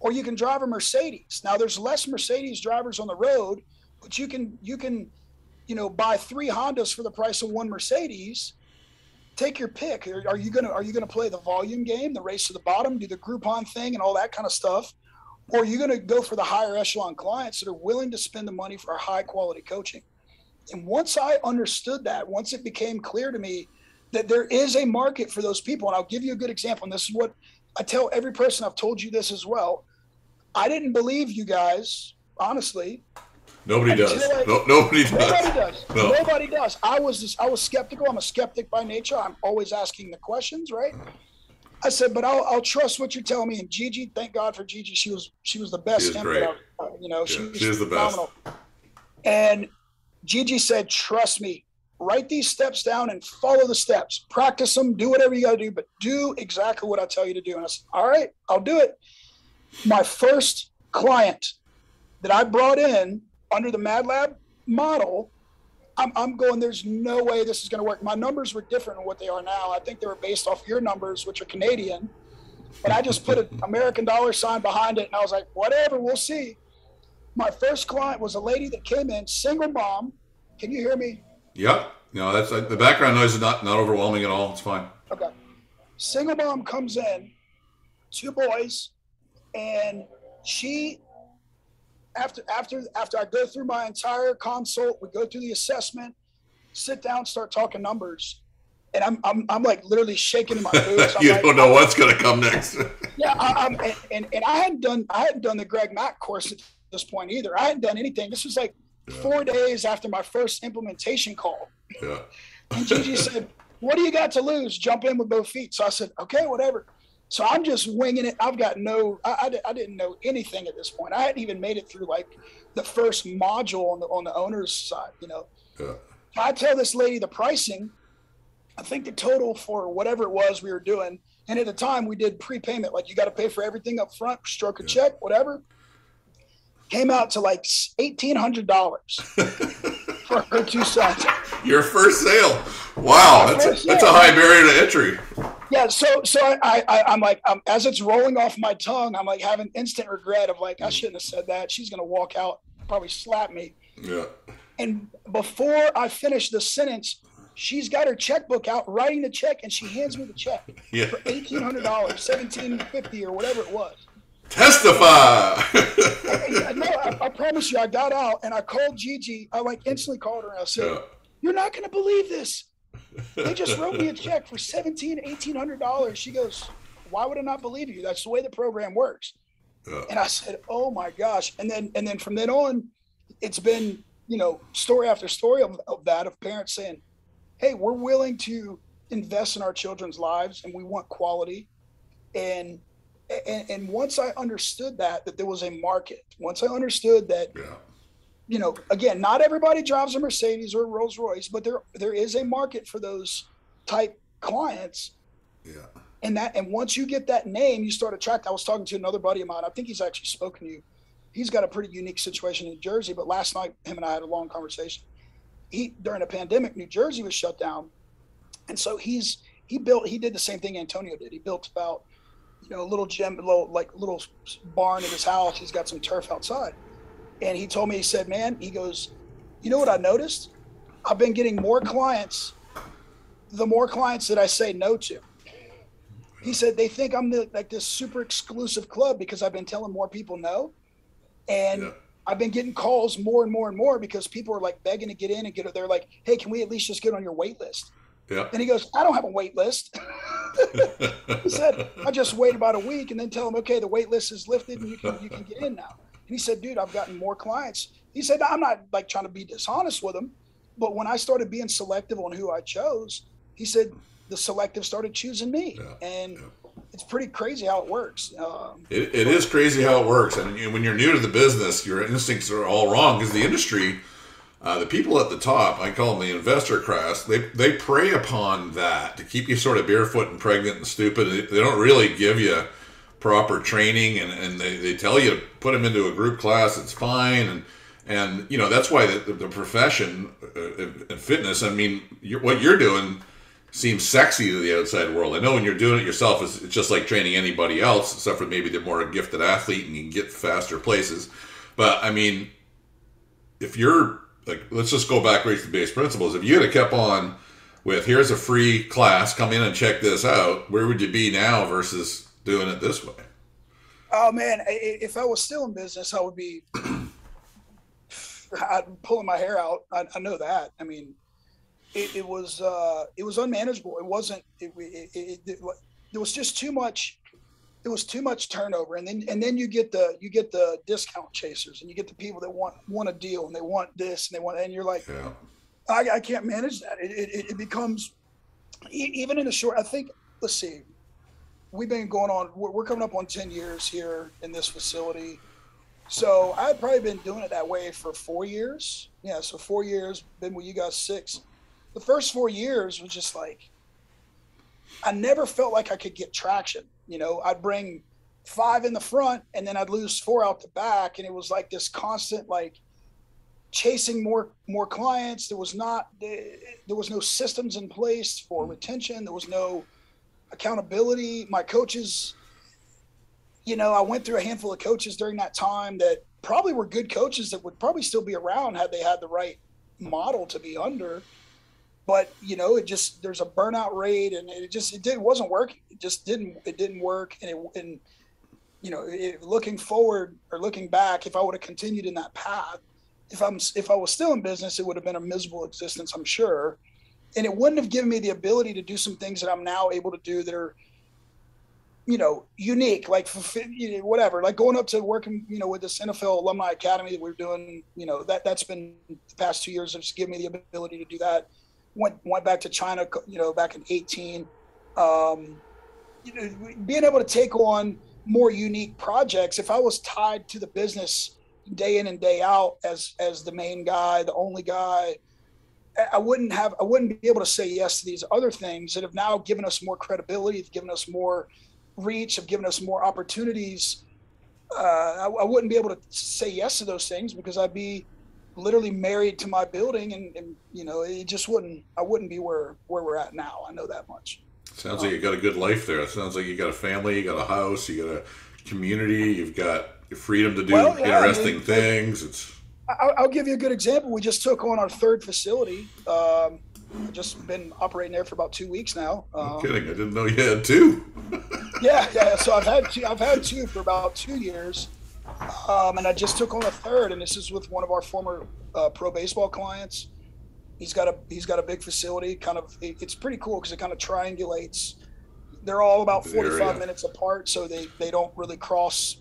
or you can drive a Mercedes. Now there's less Mercedes drivers on the road, but you can, you know, buy 3 Hondas for the price of 1 Mercedes. Take your pick. Are you gonna play the volume game, the race to the bottom, do the Groupon thing and all that kind of stuff? Or are you gonna go for the higher echelon clients that are willing to spend the money for high quality coaching? And once I understood that, once it became clear to me that there is a market for those people, and I'll give you a good example, and this is what I tell every person. I've told you this as well. I didn't believe you guys, honestly. Nobody does. Nobody does. Nobody does. No. Nobody does. I was skeptical. I'm a skeptic by nature. I'm always asking the questions, right? I said, but I'll trust what you're telling me. And Gigi, thank God for Gigi. She was the best. She was great. She was the phenomenal. best. And Gigi said, trust me, write these steps down and follow the steps. Practice them, do whatever you got to do, but do exactly what I tell you to do. And I said, all right, I'll do it. My first client that I brought in under the Madlab model, I'm going, there's no way this is going to work. My numbers were different than what they are now. I think they were based off your numbers, which are Canadian. But I just put an American dollar sign behind it, and I was like, whatever, we'll see. My first client was a lady that came in, single mom. Can you hear me? Yep. No, that's the background noise is not overwhelming at all. It's fine. Okay. Single mom comes in, 2 boys, and she, after I go through my entire consult, we go through the assessment, sit down, start talking numbers, and I'm like literally shaking in my boots. You don't know what's going to come next. Yeah, and I hadn't done the Greg Mack course at this point either. I hadn't done anything. This was like 4 days after my first implementation call. Yeah. And Gigi said, "What do you got to lose? Jump in with both feet." So I said, "Okay, whatever." So I'm just winging it. I've got I didn't know anything at this point. I hadn't even made it through like the first module on the owner's side, Yeah. I tell this lady the pricing. I think the total for whatever it was we were doing, and at the time we did prepayment, like you got to pay for everything up front, stroke a check, whatever. Came out to like $1,800 for her 2 sons. Your first sale. Wow, that's a high barrier to entry. Yeah, so I'm like, as it's rolling off my tongue, I'm like having instant regret of like, I shouldn't have said that. She's gonna walk out, probably slap me. Yeah. And before I finish the sentence, she's got her checkbook out, writing the check, and she hands me the check for $1,800, $1,750 or whatever it was. Testify. I promise you, I got out and I called Gigi. I like instantly called her and I said, "You're not gonna believe this. They just wrote me a check for $1,800. She goes, "Why would I not believe you? That's the way the program works." And I said, "Oh my gosh!" And then from then on, it's been story after story of parents saying, "Hey, we're willing to invest in our children's lives, and we want quality." And once I understood that there was a market, once I understood that. Again, not everybody drives a Mercedes or a Rolls Royce, but there is a market for those type clients. Yeah. And once you get that name, you start attracting. I was talking to another buddy of mine. I think he's actually spoken to you. He's got a pretty unique situation in New Jersey, but last night him and I had a long conversation. During the pandemic, New Jersey was shut down. And so he did the same thing Antonio did. He built about, a little gym, little barn in his house. He's got some turf outside. And he told me, he said, "Man," he goes, "You know what I noticed? I've been getting more clients, the more clients that I say no to." He said, "They think I'm this super exclusive club because I've been telling more people no. And I've been getting calls more and more and more because people are like begging to get in and they're like, 'Hey, can we at least just get on your wait list?'" Yeah. And he goes, "I don't have a wait list." He said, "I just wait about a week and then tell them, okay, the wait list is lifted and you can get in now." And he said, "Dude, I've gotten more clients." He said, "I'm not like trying to be dishonest with them, but when I started being selective on who I chose," he said, "the selective started choosing me." It's pretty crazy how it works. It is crazy how it works. And when you're new to the business, your instincts are all wrong because the industry, the people at the top, I call them the investor class, they prey upon that to keep you sort of barefoot and pregnant and stupid. They don't really give you proper training, and they tell you to put them into a group class. It's fine, and that's why the profession in fitness. I mean, what you're doing seems sexy to the outside world. I know when you're doing it yourself, it's just like training anybody else, except for maybe they're more a gifted athlete and you can get faster places. But I mean, if you're like, let's just go back right to base principles. If you had kept on with, here's a free class, come in and check this out, where would you be now versus doing it this way? Oh man, if I was still in business, I would be I'd pulling my hair out. I know that. I mean, it was unmanageable. It wasn't. There was just too much it was too much turnover. And then you get the discount chasers, and you get the people that want a deal, and they want this and they want, and you're like, Yeah. I can't manage that. It becomes, even in the short, I think, let's see, we've been going on, we're coming up on 10 years here in this facility. So I've probably been doing it that way for 4 years. Yeah. So 4 years, been with you guys 6. The first 4 years was just like, I never felt like I could get traction. I'd bring 5 in the front and then I'd lose 4 out the back. And it was like this constant, like, chasing more clients. There was no systems in place for retention. There was no accountability. My coaches, I went through a handful of coaches during that time that probably were good coaches that would probably still be around had they had the right model to be under. But, there's a burnout rate, and it wasn't working. It didn't work. And looking forward or looking back, if I would have continued in that path, if I was still in business, it would have been a miserable existence, I'm sure. And it wouldn't have given me the ability to do some things that I'm now able to do that are, unique, like, whatever, like going up to working, with this NFL Alumni Academy that we're doing, that's been the past 2 years. It's given me the ability to do that. Went back to China, back in 2018. Being able to take on more unique projects. If I was tied to the business day in and day out as the main guy, the only guy, I wouldn't be able to say yes to these other things that have now given us more credibility, have given us more reach, have given us more opportunities. I wouldn't be able to say yes to those things because I'd be literally married to my building, and it just I wouldn't be where we're at now. I know that much. Sounds like you got a good life there. It sounds like you got a family, you got a house, you got a community, you've got freedom to do interesting things. I'll give you a good example. We just took on our 3rd facility. I've just been operating there for about 2 weeks now. No kidding. I didn't know you had 2. Yeah. So I've had 2 for about 2 years. And I just took on a 3rd, and this is with one of our former pro baseball clients. He's got a big facility. It's pretty cool because it kind of triangulates. They're all about 45 minutes apart, so they don't really cross,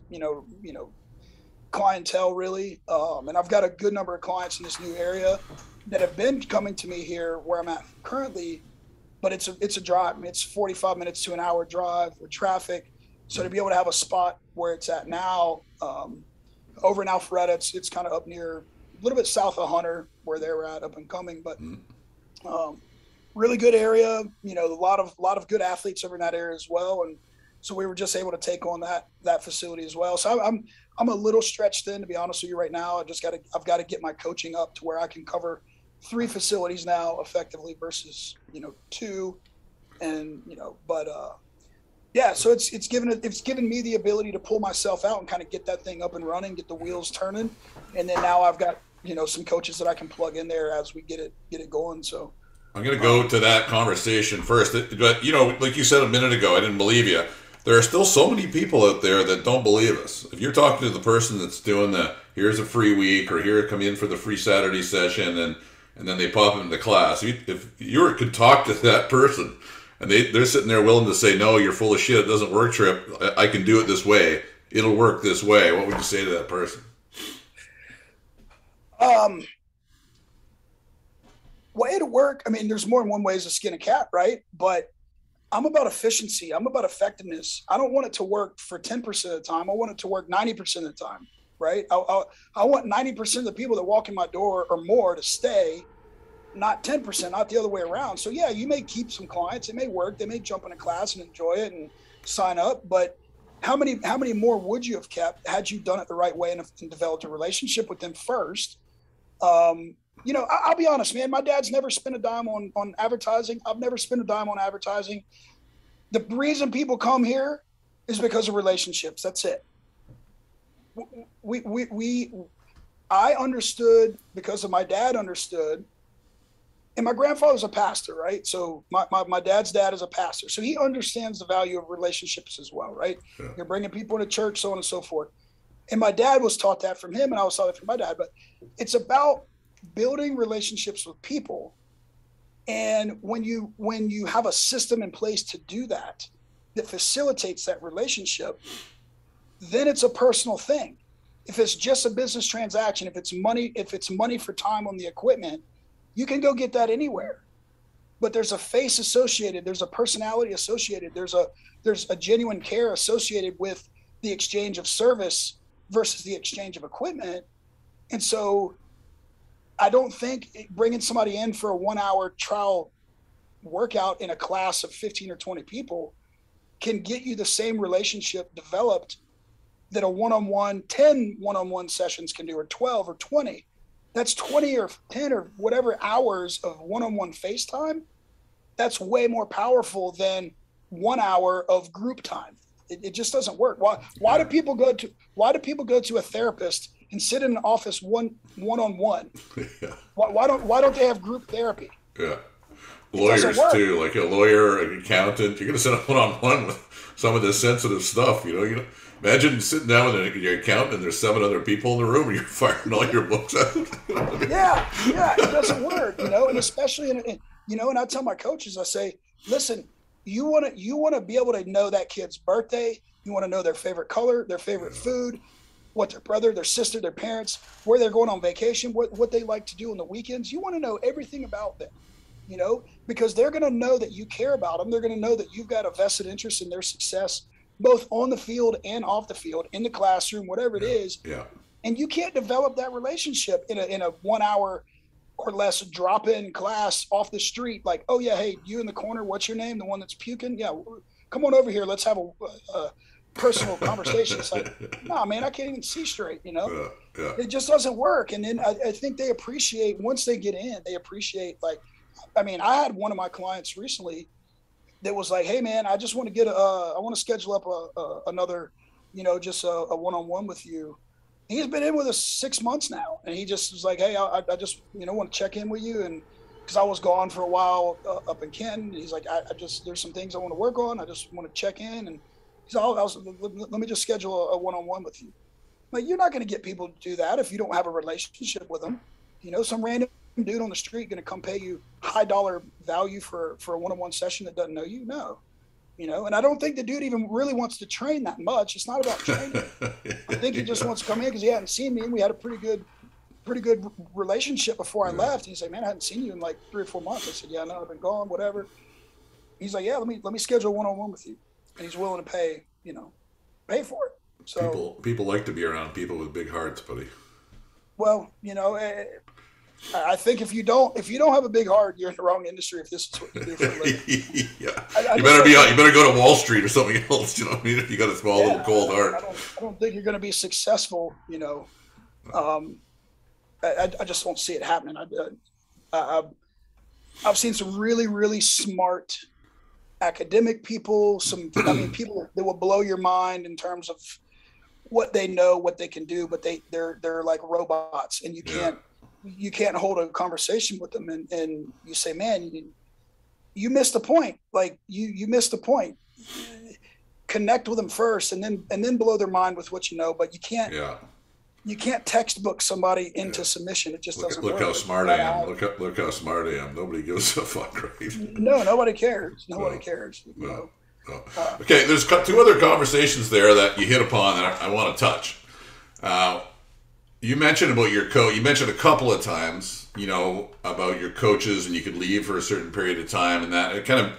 clientele really. And I've got a good number of clients in this new area that have been coming to me here where I'm at currently, but it's a drive. I mean, it's 45 minutes to an hour drive with traffic. So to be able to have a spot where it's at now, over in Alpharetta, it's kind of up near, a little bit south of Hunter, where they're at, up and coming, but really good area. A lot of good athletes over in that area as well, and so we were just able to take on that facility as well. So I'm a little stretched thin, to be honest with you, right now. I've got to get my coaching up to where I can cover 3 facilities now effectively versus 2, and yeah, so it's given me the ability to pull myself out and kind of get that thing up and running, get the wheels turning, and then now I've got some coaches that I can plug in there as we get it going. So I'm going to go to that conversation first, but like you said a minute ago, I didn't believe you. There are still so many people out there that don't believe us. If you're talking to the person that's doing here's a free week, or here, come in for the free Saturday session, and then they pop into class. If you could talk to that person, and they're sitting there willing to say, no, you're full of shit, it doesn't work, Tripp, I can do it this way, it'll work this way, what would you say to that person? Way to work. I mean, there's more than one way to skin a cat, right? But I'm about efficiency. I'm about effectiveness. I don't want it to work for 10% of the time. I want it to work 90% of the time, right? I want 90% of the people that walk in my door or more to stay, not 10%, not the other way around. So yeah, you may keep some clients. It may work. They may jump in a class and enjoy it and sign up. But how many more would you have kept had you done it the right way and developed a relationship with them first? I'll be honest, man, my dad's never spent a dime on advertising. I've never spent a dime on advertising. The reason people come here is because of relationships. That's it. I understood because of my dad understood, and my grandfather's a pastor, right? So my dad's dad is a pastor. So he understands the value of relationships as well, right? Yeah. You're bringing people into church, so on and so forth. And my dad was taught that from him, and I was taught that from my dad. But it's about building relationships with people. And when you have a system in place to do that, that facilitates that relationship, then it's a personal thing. If it's just a business transaction, if it's money for time on the equipment, you can go get that anywhere. But there's a face associated, there's a personality associated, there's a genuine care associated with the exchange of service versus the exchange of equipment. And so I don't think bringing somebody in for a 1 hour trial workout in a class of 15 or 20 people can get you the same relationship developed that a one-on-one, 10 one-on-one sessions can do, or 12 or 20. That's 20 or 10 or whatever hours of one-on-one FaceTime. That's way more powerful than 1 hour of group time. It just doesn't work. Why do people go to a therapist and sit in an office one-on-one? Yeah. Why don't they have group therapy? Yeah. Lawyers too, like a lawyer, an accountant, you're going to sit up one-on-one with some of this sensitive stuff, you know. Imagine sitting down with your accountant and there's 7 other people in the room and you're firing all your books out. Yeah, it doesn't work, you know, and especially and I tell my coaches, I say, listen, you want to be able to know that kid's birthday, you want to know their favorite color, their favorite food, what their brother, their sister, their parents, where they're going on vacation, what they like to do on the weekends. You want to know everything about them, you know, because they're going to know that you care about them. They're going to know that you've got a vested interest in their success, both on the field and off the field, in the classroom, whatever it is. Yeah. And you can't develop that relationship in a 1 hour or less drop-in class off the street. Like, oh yeah, hey, you in the corner, what's your name? The one that's puking? Yeah, come on over here. Let's have a personal conversation. It's like, nah, man, I can't even see straight, you know? Yeah. It just doesn't work. And then I think they appreciate, once they get in, they appreciate, like, I mean, I had one of my clients recently that was like, hey man, I just want to I want to schedule up another, you know, just a one-on-one with you. He's been in with us 6 months now. And he just was like, hey, I just, you know, want to check in with you. And cause I was gone for a while up in Canton. He's like, I just, there's some things I want to work on. I just want to check in. And he's like, let me just schedule a one-on-one with you. Like, you're not going to get people to do that if you don't have a relationship with them. You know, some random dude on the street going to come pay you high dollar value for a one-on-one session that doesn't know you? No. You know, and I don't think the dude even really wants to train that much. It's not about training. I think he just wants to come in because he hadn't seen me, and we had a pretty good relationship before I left. And he's like, man, I hadn't seen you in like 3 or 4 months. I said, yeah, no, I've been gone, whatever. He's like, yeah, let me schedule a one-on-one with you. And he's willing to pay for it. So people like to be around people with big hearts, buddy. Well, you know, I think if you don't have a big heart, you're in the wrong industry. If this is what you do for a living. Yeah, you better go to Wall Street or something else. You know what I mean? If you got a small little cold heart, I don't think you're going to be successful. You know, I just don't see it happening. I've seen some really, really smart academic people. People that will blow your mind in terms of what they know, what they can do, but they're like robots, and you can't hold a conversation with them, and you say, man, you missed the point. Like you missed the point. Connect with them first, and then blow their mind with what you know. But you can't textbook somebody into submission. It just doesn't work. Look how smart I am. Look how smart I am. Nobody gives a fuck, right? No, nobody cares. Nobody cares. You know? Okay, there's 2 other conversations there that you hit upon that I want to touch. You mentioned about your coach. You mentioned a couple of times, you know, about your coaches, and you could leave for a certain period of time, and that it kind of.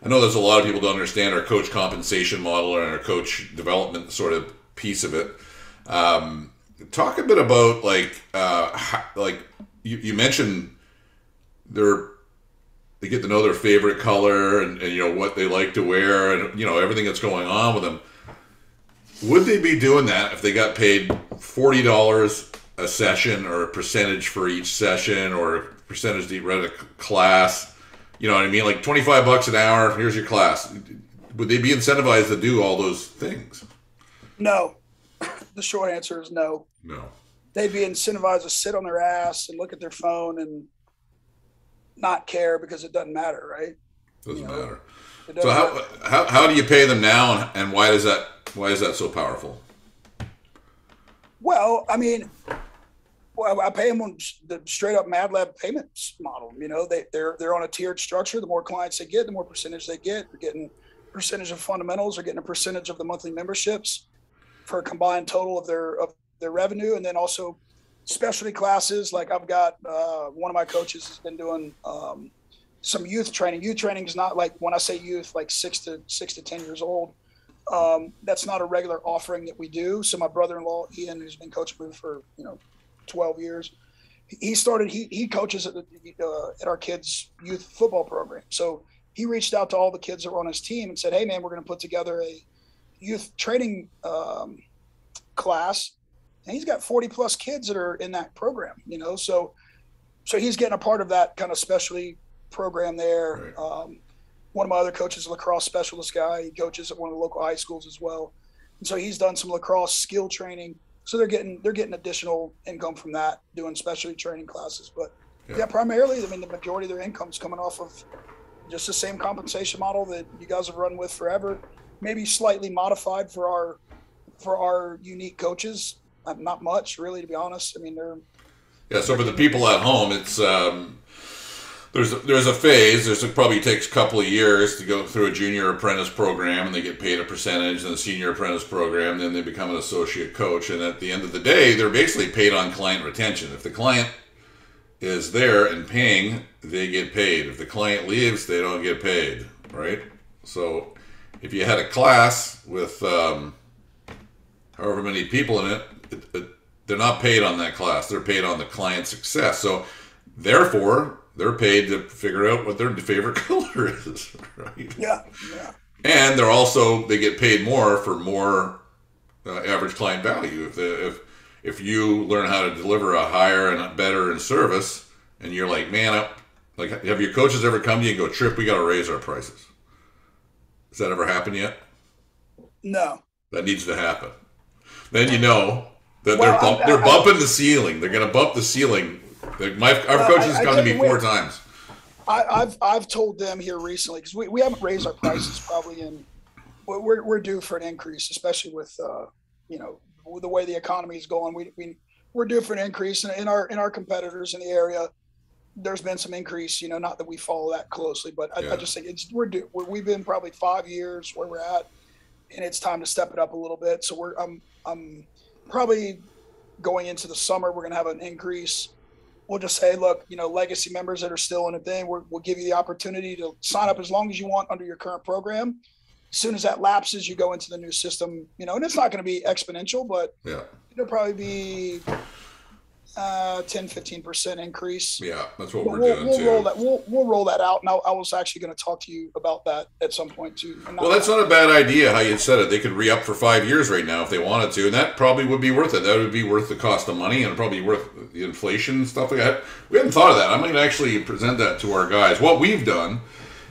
I know there's a lot of people don't understand our coach compensation model and our coach development sort of piece of it. Talk a bit about you mentioned they get to know their favorite color and you know what they like to wear and you know everything that's going on with them. Would they be doing that if they got paid $40 a session, or a percentage for each session, or a percentage to run a class? You know what I mean? Like $25 an hour, here's your class. Would they be incentivized to do all those things? No. The short answer is no. No. They'd be incentivized to sit on their ass and look at their phone and not care because it doesn't matter, right? Doesn't matter. So how do you pay them now, and why is that so powerful? Well, I mean, I pay them on the straight up Madlab payments model. You know, they're on a tiered structure. The more clients they get, the more percentage they get. They're getting percentage of fundamentals. They're getting a percentage of the monthly memberships for a combined total of their revenue. And then also specialty classes. Like I've got one of my coaches has been doing some youth training. Youth training is not like, when I say youth, like 6 to 10 years old. That's not a regular offering that we do. So my brother-in-law, Ian, who's been coaching me for 12 years, he coaches at our kids' youth football program. So he reached out to all the kids that were on his team and said, "Hey man, we're going to put together a youth training class." And he's got 40 plus kids that are in that program, so he's getting a part of that kind of specialty program there. Right. One of my other coaches is a lacrosse specialist guy. He coaches at one of the local high schools as well. And so he's done some lacrosse skill training. So they're getting additional income from that, doing specialty training classes. But yeah, primarily, the majority of their income is coming off of just the same compensation model that you guys have run with forever, maybe slightly modified for our unique coaches. Not much, really, to be honest. So for the people at home, it's there's a phase. It probably takes a couple of years to go through a junior apprentice program, and they get paid a percentage, and the senior apprentice program, then they become an associate coach. And at the end of the day, they're basically paid on client retention. If the client is there and paying, they get paid. If the client leaves, they don't get paid, right? So if you had a class with however many people in it, they're not paid on that class. They're paid on the client success. So therefore, they're paid to figure out what their favorite color is, right? Yeah. And they get paid more for more average client value. If you learn how to deliver a higher and a better in service, and you're like, man, have your coaches ever come to you and go, Tripp, we got to raise our prices? Has that ever happened yet? No. That needs to happen. Then you know that they're bumping the ceiling. They're going to bump the ceiling. Our coaches come to me 4 times. I've told them here recently, because we haven't raised our prices probably we're due for an increase, especially with with the way the economy is going. We're due for an increase in our competitors in the area. There's been some increase, not that we follow that closely, but I just think we're due. We've been probably 5 years where we're at, and it's time to step it up a little bit. So I'm probably going into the summer, we're going to have an increase. We'll just say, look, legacy members that are still in a thing, we'll give you the opportunity to sign up as long as you want under your current program. As soon as that lapses, you go into the new system, and it's not going to be exponential, but it'll probably be 10-15% increase. Yeah, that's what we're doing too. We'll roll that out. And I was actually going to talk to you about that at some point too. Well, that's not a bad idea how you said it. They could re-up for 5 years right now if they wanted to, and that probably would be worth it. That would be worth the cost of money, and probably worth the inflation and stuff like that. We hadn't thought of that. I'm going to actually present that to our guys. What we've done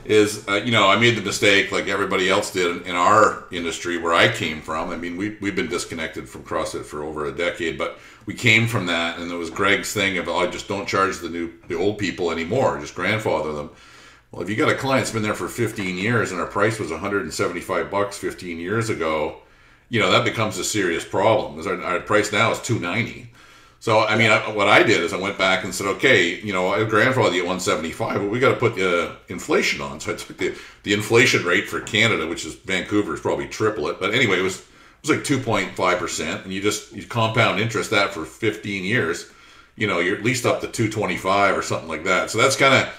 is, I made the mistake like everybody else did in our industry where I came from. We've been disconnected from CrossFit for over a decade, but we came from that, and it was Greg's thing of, I just don't charge the old people anymore, just grandfather them. Well, if you got a client that's been there for 15 years and our price was $175 15 years ago, that becomes a serious problem. Our price now is $290. So, what I did is I went back and said, okay, I grandfather you at 175, but we got to put the inflation on. So I took the inflation rate for Canada, which is Vancouver, is probably triple it. But anyway, it was like 2.5%, and you compound interest that for 15 years. You're at least up to 225 or something like that. So that's kind of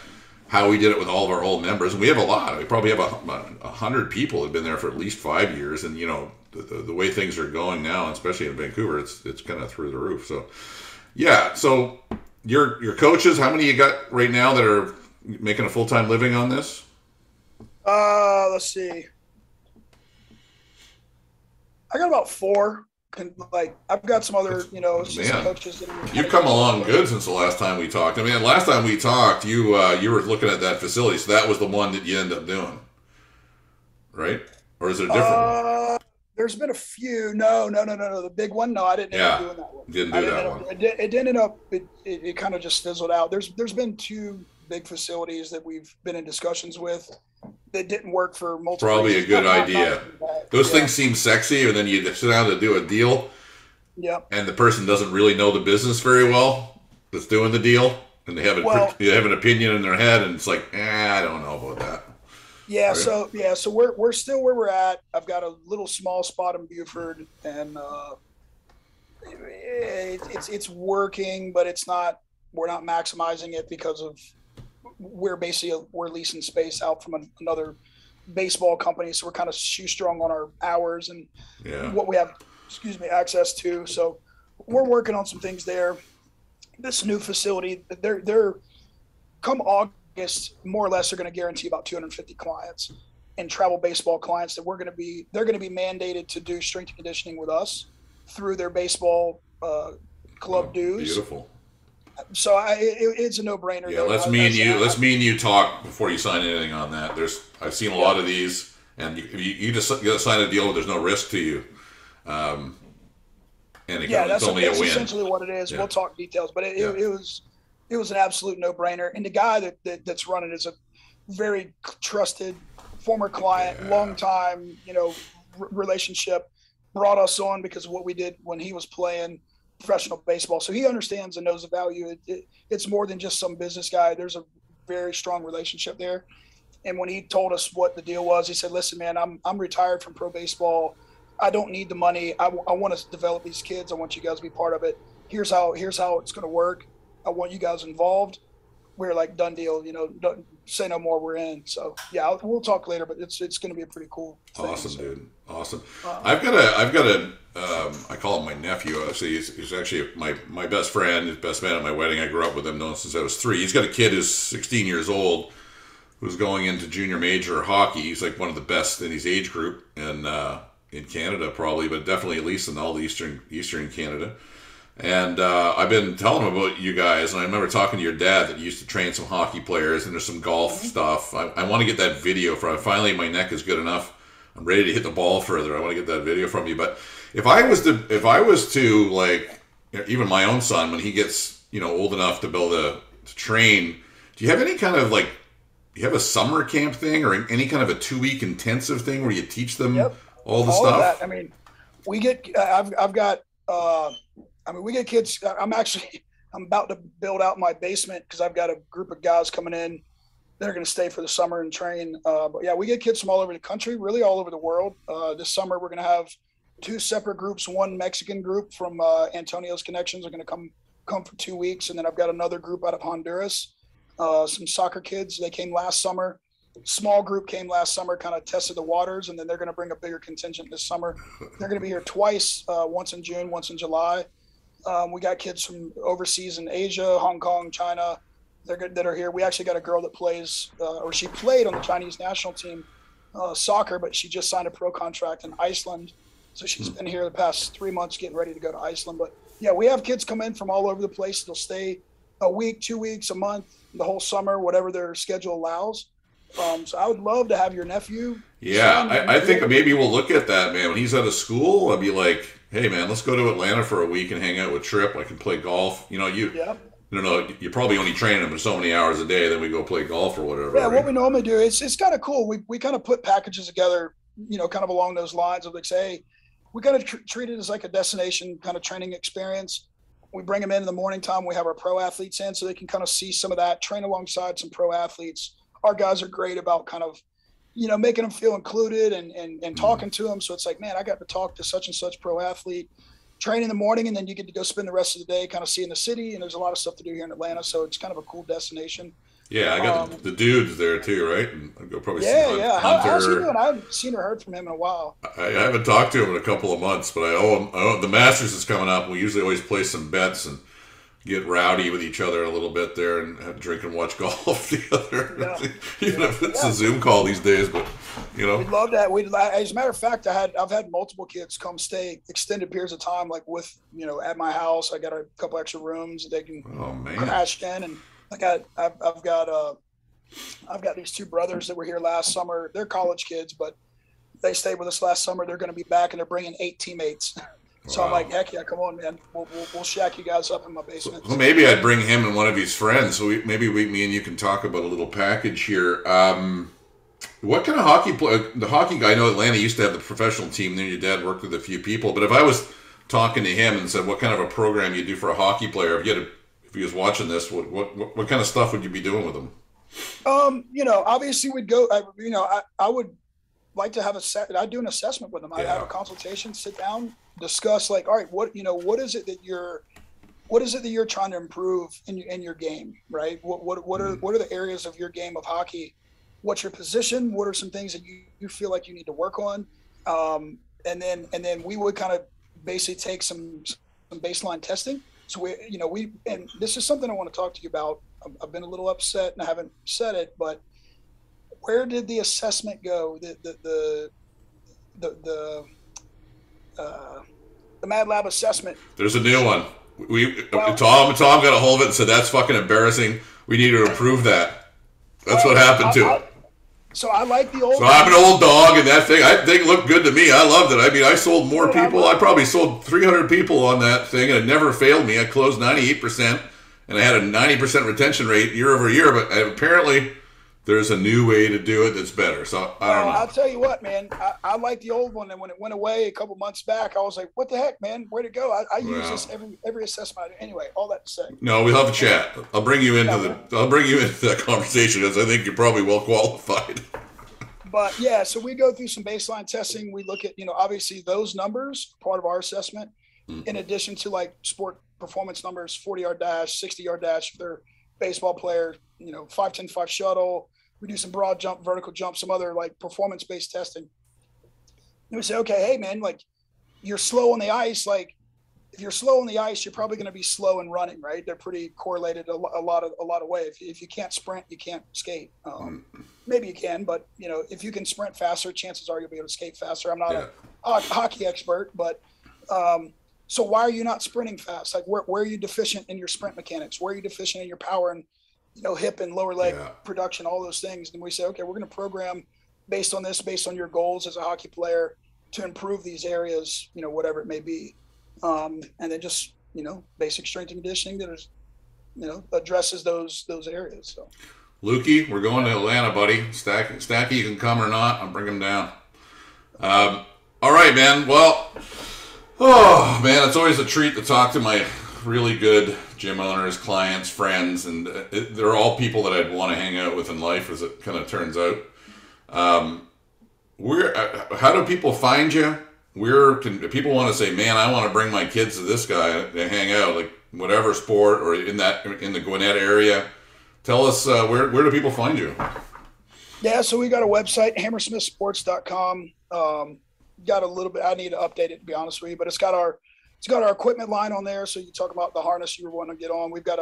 how we did it with all of our old members. And we have a lot. We probably have 100 people who've been there for at least 5 years. And, the way things are going now, especially in Vancouver, it's kind of through the roof. So, yeah. So your coaches, how many you got right now that are making a full-time living on this? Let's see. I got about 4. I've got some other, assistant coaches. You've come along good since the last time we talked. Last time we talked, you were looking at that facility, so that was the one that you ended up doing, right? Or is it a different one? There's been a few. No. The big one, no, I didn't end up doing that one. Didn't do that one. It ended up. It kind of just fizzled out. There's been 2 big facilities that we've been in discussions with that didn't work for multiple Probably reasons. A good idea. Those things seem sexy, and then you sit down to do a deal, and the person doesn't really know the business very well that's doing the deal, and they have an opinion in their head, and it's like, I don't know about that. Yeah, Are you? so we're still where we're at. I've got a little small spot in Buford, and it's working, but it's not. We're not maximizing it because of we're leasing space out from another baseball company, so we're kind of shoestrung on our hours and Yeah. what we have, excuse me, access to. So we're working on some things there. This new facility, they're come August, more or less, are going to guarantee about 250 clients and travel baseball clients that they're going to be mandated to do strength and conditioning with us through their baseball Oh, club dues. beautiful. So it's a no brainer Yeah, there. let's me and you. Let's me and you talk before you sign anything on that. I've seen a Yeah, lot of these, and you just sign a deal where there's no risk to you, um, and yeah, it's only a that's win. essentially what it is. Yeah, We'll talk details, but yeah, it was an absolute no brainer. And the guy that's running is a very trusted former client, yeah. long time, relationship. Brought us on because of what we did when he was playing professional baseball. So he understands and knows the value. It's more than just some business guy. There's a very strong relationship there. And when he told us what the deal was, he said, "Listen, man, I'm retired from pro baseball. I don't need the money. I want to develop these kids. I want you guys to be part of it. Here's how it's going to work. I want you guys involved." We're like, done deal. Don't say no more. We're in. So yeah, we'll talk later. But it's going to be a pretty cool thing. Awesome, So dude. Awesome. uh, I've got a. I call him my nephew. Actually, he's actually my best friend, his best man at my wedding. I grew up with him, known since I was 3. He's got a kid who's 16 years old, who's going into junior major hockey. He's like one of the best in his age group in Canada, probably, but definitely at least in all the Eastern Canada. And I've been telling him about you guys, and I remember talking to your dad that you used to train some hockey players, and there's some golf stuff. I want to get that video from. Finally, my neck is good enough. I'm ready to hit the ball further. I want to get that video from you. But if I was to like, even my own son, when he gets old enough to be able to train, do you have any kind of like, do you have a summer camp thing or any kind of a 2-week intensive thing where you teach them yep, all the all of stuff? that. I mean, we get. I've got. I mean, we get kids. I'm about to build out my basement because I've got a group of guys coming in. They're going to stay for the summer and train. But yeah, we get kids from all over the country, really all over the world. This summer, we're going to have 2 separate groups. One Mexican group from Antonio's Connections are going to come for 2 weeks, and then I've got another group out of Honduras. Some soccer kids. They came last summer. Small group came last summer, kind of tested the waters, and then they're going to bring a bigger contingent this summer. They're going to be here twice, once in June, once in July. We got kids from overseas in Asia, Hong Kong, China, that are here. We actually got a girl that plays, or she played on the Chinese national team, soccer, but she just signed a pro contract in Iceland. So she's been here the past 3 months getting ready to go to Iceland. But yeah, we have kids come in from all over the place. They'll stay a week, 2 weeks, a month, the whole summer, whatever their schedule allows. So I would love to have your nephew. Yeah, I think maybe we'll look at that, man. When he's out of school, I'll be like, hey, man, let's go to Atlanta for a week and hang out with Tripp. I can play golf. Yeah. I don't know, you're probably only training him for so many hours a day, then we go play golf or whatever. Yeah, Right? what we normally do, it's kind of cool. We kind of put packages together, kind of along those lines of like, say, we kind of treat it as like a destination kind of training experience. We bring them in the morning time. We have our pro athletes in so they can kind of see some of that, train alongside some pro athletes. Our guys are great about kind of, making them feel included and talking to them. So it's like, man, I got to talk to such and such pro athlete, train in the morning, and then you get to go spend the rest of the day kind of seeing the city. And there's a lot of stuff to do here in Atlanta. So it's kind of a cool destination. Yeah, I got the dudes there too, right? And I'll go probably see Yeah. Hunter. How's he doing? I haven't seen or heard from him in a while. I haven't talked to him in a couple of months, but I owe him. The Masters is coming up. We usually always play some bets and get rowdy with each other a little bit there and have a drink and watch golf together. Yeah. Even if it's a Zoom call these days, but We'd love that. As a matter of fact, I've had multiple kids come stay extended periods of time, like with at my house. I got a couple extra rooms they can crash in, and I've got these 2 brothers that were here last summer. They're college kids, but they stayed with us last summer. They're going to be back, and they're bringing 8 teammates. So I'm like, heck yeah, come on, man. We'll shack you guys up in my basement. So maybe I'd bring him and one of his friends. So me and you can talk about a little package here. What kind of hockey play? The hockey guy, I know Atlanta used to have the professional team. Then your dad worked with a few people. But if I was talking to him and said, what kind of a program you do for a hockey player? If he was watching this, what kind of stuff would you be doing with him? Obviously we'd go. I would like to have I'd do an assessment with them. I'd have a consultation, sit down, discuss like, all right, what is it that you're trying to improve in your game, right? What are the areas of your game of hockey? What's your position? What are some things that you feel like you need to work on? And then we would kind of basically take some baseline testing. So and this is something I want to talk to you about. I've been a little upset and I haven't said it, but where did the assessment go? The Madlab assessment. There's a new one. Tom got a hold of it and said that's fucking embarrassing. We need to improve that. That's what happened to it. So I like the old. So I'm an old dog, and that thing looked good to me. I loved it. I mean, I sold more people. I probably sold 300 people on that thing, and it never failed me. I closed 98%, and I had a 90% retention rate year over year. But apparently, there's a new way to do it that's better. So I don't know. I'll tell you what, man. I like the old one, and when it went away a couple months back, I was like, "What the heck, man? Where'd it go?" I use this every assessment. Anyway, all that to say. No, we'll have a chat. I'll bring you into that conversation because I think you're probably well qualified. But yeah, so we go through some baseline testing. We look at, obviously those numbers are part of our assessment, in addition to like sport performance numbers, 40-yard dash, 60-yard dash for their baseball player, 5-10-5 shuttle. We do some broad jump, vertical jump, some other like performance-based testing. And we say, okay, hey man, like you're slow on the ice. Like if you're slow on the ice, you're probably going to be slow in running, right? They're pretty correlated a lot of way. If you can't sprint, you can't skate. Maybe you can, but if you can sprint faster, chances are you'll be able to skate faster. I'm not a hockey expert, but so why are you not sprinting fast? Like where are you deficient in your sprint mechanics? Where are you deficient in your power and hip and lower leg production, all those things? And we say, okay, we're going to program based on your goals as a hockey player to improve these areas, whatever it may be. And then just, basic strength and conditioning that is, addresses those areas. So, Lukey, we're going to Atlanta, buddy. Stacky, you can come or not. I'll bring him down. All right, man. Well, it's always a treat to talk to my really good gym owners, clients, friends, and they're all people that I'd want to hang out with in life, as it kind of turns out. How do people find you? People want to say, man, I want to bring my kids to this guy to hang out, like whatever sport or in the Gwinnett area. Tell us, where do people find you? Yeah, so we got a website, hammersmithsports.com. Got a little bit, I need to update it to be honest with you, but it's got our equipment line on there. So you talk about the harness you were wanting to get on. We've got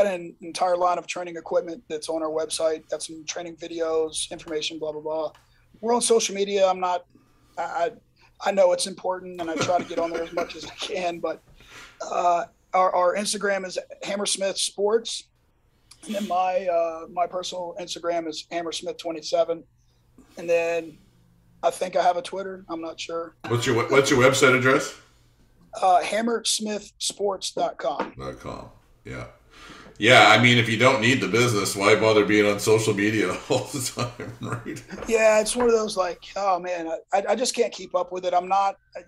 an entire line of training equipment that's on our website. Got some training videos, information, blah, blah, blah. We're on social media. I know it's important, and I try to get on there as much as I can, but our Instagram is Hammersmith Sports, and then my personal Instagram is Hammersmith27, and then I think I have a Twitter. I'm not sure. What's your website address? Hammersmithsports.com. Yeah, I mean, if you don't need the business, why bother being on social media all the time, right? Yeah, it's one of those like, oh man, I just can't keep up with it. I'm not, I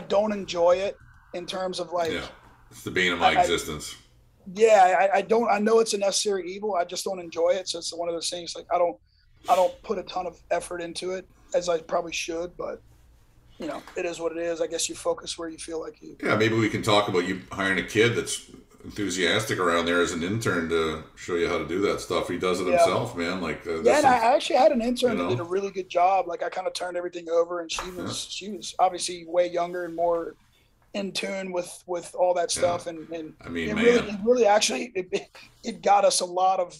don't enjoy it in terms of like. Yeah, it's the bane of my existence. Yeah, I don't. I know it's a necessary evil. I just don't enjoy it. So it's one of those things like I don't put a ton of effort into it as I probably should, but. It is what it is. I guess you focus where you feel like you. Yeah, maybe we can talk about you hiring a kid that's enthusiastic around there as an intern to show you how to do that stuff. He does it himself, man. Like and I actually had an intern that did a really good job. Like I kind of turned everything over, and she was obviously way younger and more in tune with all that stuff. And I mean, it really actually it got us a lot of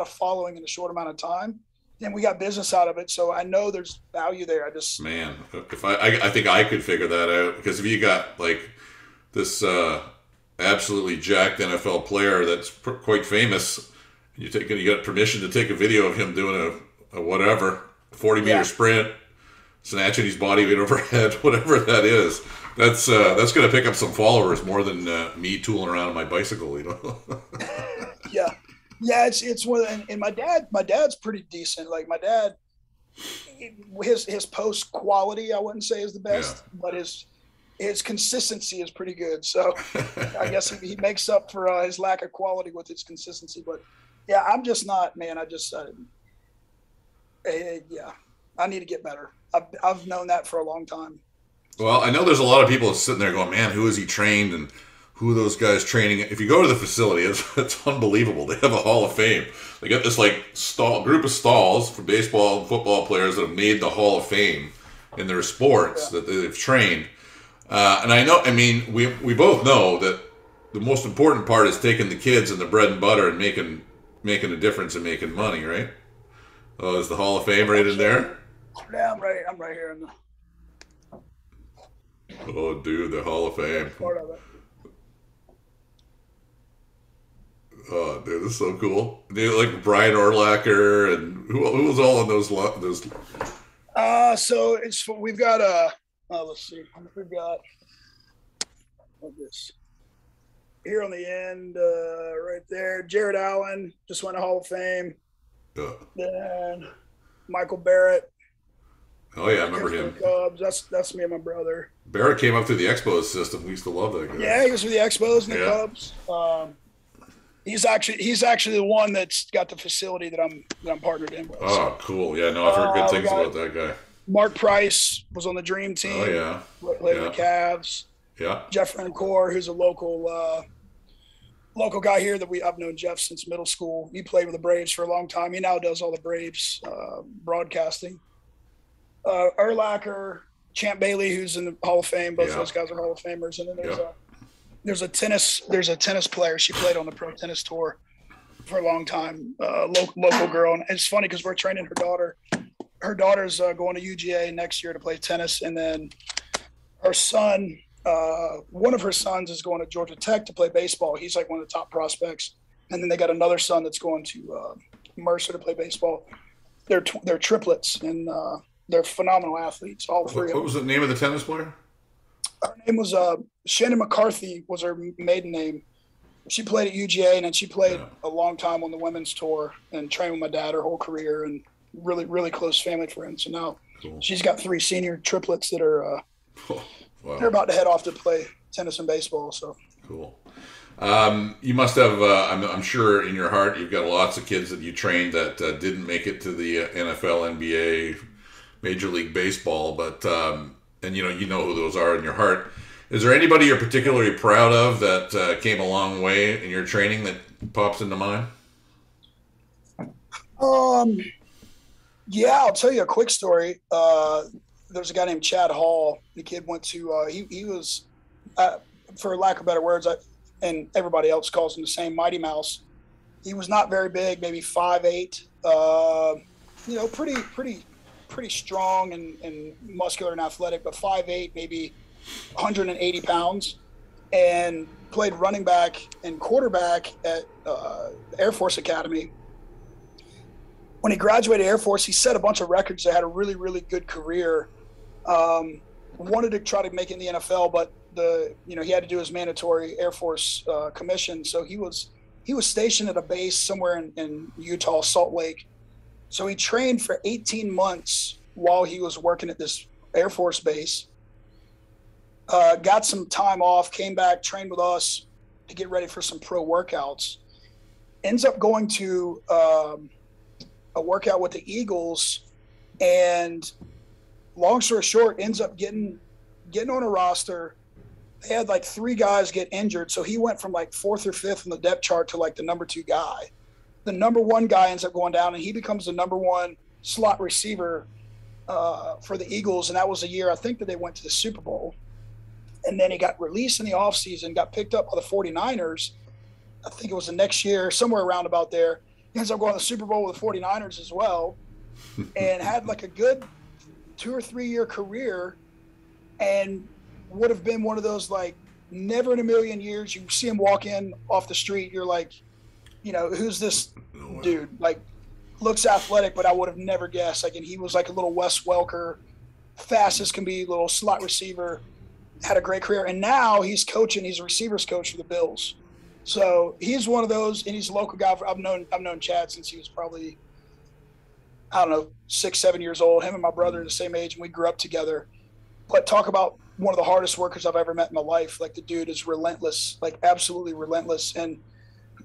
following in a short amount of time. And we got business out of it, so I know there's value there. If I think I could figure that out, because if you got like this absolutely jacked NFL player that's quite famous, you got permission to take a video of him doing a 40-meter sprint, snatching his body weight overhead, whatever that is. That's going to pick up some followers more than me tooling around on my bicycle, Yeah, it's one, and my dad's pretty decent. Like my dad, his post quality I wouldn't say is the best, but his consistency is pretty good. So I guess he makes up for his lack of quality with his consistency. But Yeah, I'm just not, man. Yeah, I need to get better. I've known that for a long time. Well, I know there's a lot of people sitting there going, "Man, who is he trained and who are those guys training?" If you go to the facility, it's unbelievable. They have a Hall of Fame. They got this like group of stalls for baseball and football players that have made the Hall of Fame in their sports Yeah. that they've trained. And I know, I mean, we both know that the most important part is taking the kids and the bread and butter and making a difference and making money, right? Oh, is the Hall of Fame right in there? Yeah, I'm right here in the Oh, dude, the Hall of Fame. part of it. Oh, dude, this is so cool. Dude, like Brian Urlacher and who was all on those. So we've got let's see, we've got this here on the end, right there. Jared Allen just went to Hall of Fame. Then Michael Barrett. Oh yeah, I remember him. Cubs. That's me and my brother. Barrett came up through the Expos system. We used to love that guy. Yeah, he was with the Expos and the Cubs. He's actually the one that's got the facility that I'm partnered in with. Oh, cool. Yeah, no, I've heard good things about that guy. Mark Price was on the Dream Team. Oh yeah, played with the Cavs. Yeah. Jeff Rancourt, who's a local guy here that I've known Jeff since middle school. He played with the Braves for a long time. He now does all the Braves broadcasting. Urlacher, Champ Bailey, who's in the Hall of Fame. Both those guys are Hall of Famers. And then there's a tennis player. She played on the pro tennis tour for a long time. Local girl, and it's funny because we're training her daughter. Her daughter's going to UGA next year to play tennis, and then her son, one of her sons, is going to Georgia Tech to play baseball. He's like one of the top prospects, and then they got another son that's going to Mercer to play baseball. They're triplets, and they're phenomenal athletes. All three. What was the name of the tennis player? Her name was Shannon McCarthy. Was her maiden name. She played at UGA, and then she played a long time on the women's tour and trained with my dad her whole career, and really, really close family friends. So now she's got 3 senior triplets that are they're about to head off to play tennis and baseball. So cool. You must have, I'm sure in your heart, you've got lots of kids that you trained that didn't make it to the NFL, NBA, Major League Baseball, but and you know who those are in your heart. Is there anybody you're particularly proud of that came a long way in your training that pops into mind? Yeah, I'll tell you a quick story. There's a guy named Chad Hall. The kid went to he was, for lack of better words, and everybody else calls him the same, Mighty Mouse. He was not very big, maybe 5'8", pretty strong and muscular and athletic, but 5'8", maybe 180 pounds, and played running back and quarterback at Air Force Academy. When he graduated Air Force, he set a bunch of records. They had a really, really good career. Wanted to try to make it in the NFL, but he had to do his mandatory Air Force commission. So he was stationed at a base somewhere in Utah, Salt Lake. So he trained for 18 months while he was working at this Air Force base. Got some time off, came back, trained with us to get ready for some pro workouts. Ends up going to a workout with the Eagles, and long story short, ends up getting on a roster. They had like 3 guys get injured, so he went from like 4th or 5th on the depth chart to like the number 2 guy. The number 1 guy ends up going down, and he becomes the number 1 slot receiver for the Eagles, and that was a year I think that they went to the Super Bowl. And then he got released in the offseason, got picked up by the 49ers. I think it was the next year, somewhere around about there. He ends up going to the Super Bowl with the 49ers as well, and had like a good 2 or 3 year career, and would have been one of those, like, never in a million years you see him walk in off the street, you're like, who's this dude? Like, looks athletic, but I would have never guessed. Like, and he was like a little Wes Welker, fast as can be, little slot receiver, had a great career. And now he's coaching. He's a receivers coach for the Bills. So he's one of those, and he's a local guy. I've known Chad since he was probably, 6, 7 years old. Him and my brother are the same age, and we grew up together. But talk about one of the hardest workers I've ever met in my life. Like, the dude is relentless, like absolutely relentless. And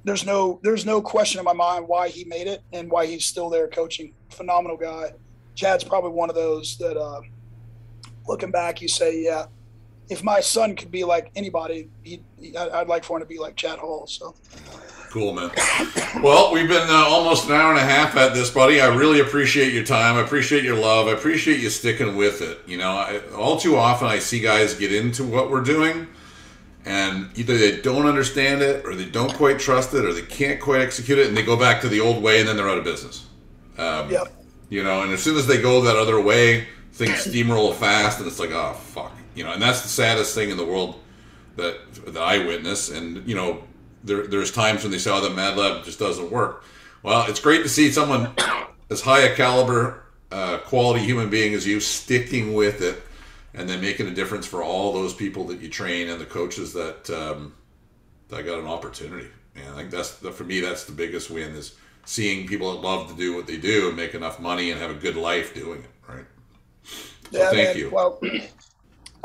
there's no question in my mind why he made it and why he's still there coaching. Phenomenal guy. Chad's probably one of those that, looking back, you say, yeah, if my son could be like anybody, I'd like for him to be like Chad Hall. So cool, man. Well, we've been almost an hour and a half at this, buddy. I really appreciate your time. I appreciate your love. I appreciate you sticking with it. You know, all too often I see guys get into what we're doing, and either they don't understand it, or they don't quite trust it, or they can't quite execute it, and they go back to the old way, and then they're out of business. Yep. You know, and as soon as they go that other way, things steamroll fast, and it's like, oh, fuck. You know, and that's the saddest thing in the world that I witness. And, you know, there's times when they say, oh, the Madlab just doesn't work. Well, it's great to see someone as high a caliber, quality human being as you sticking with it, and then making a difference for all those people that you train and the coaches that got an opportunity. And I think for me, that's the biggest win, is seeing people that love to do what they do and make enough money and have a good life doing it, right? So yeah, thank man. you. Well,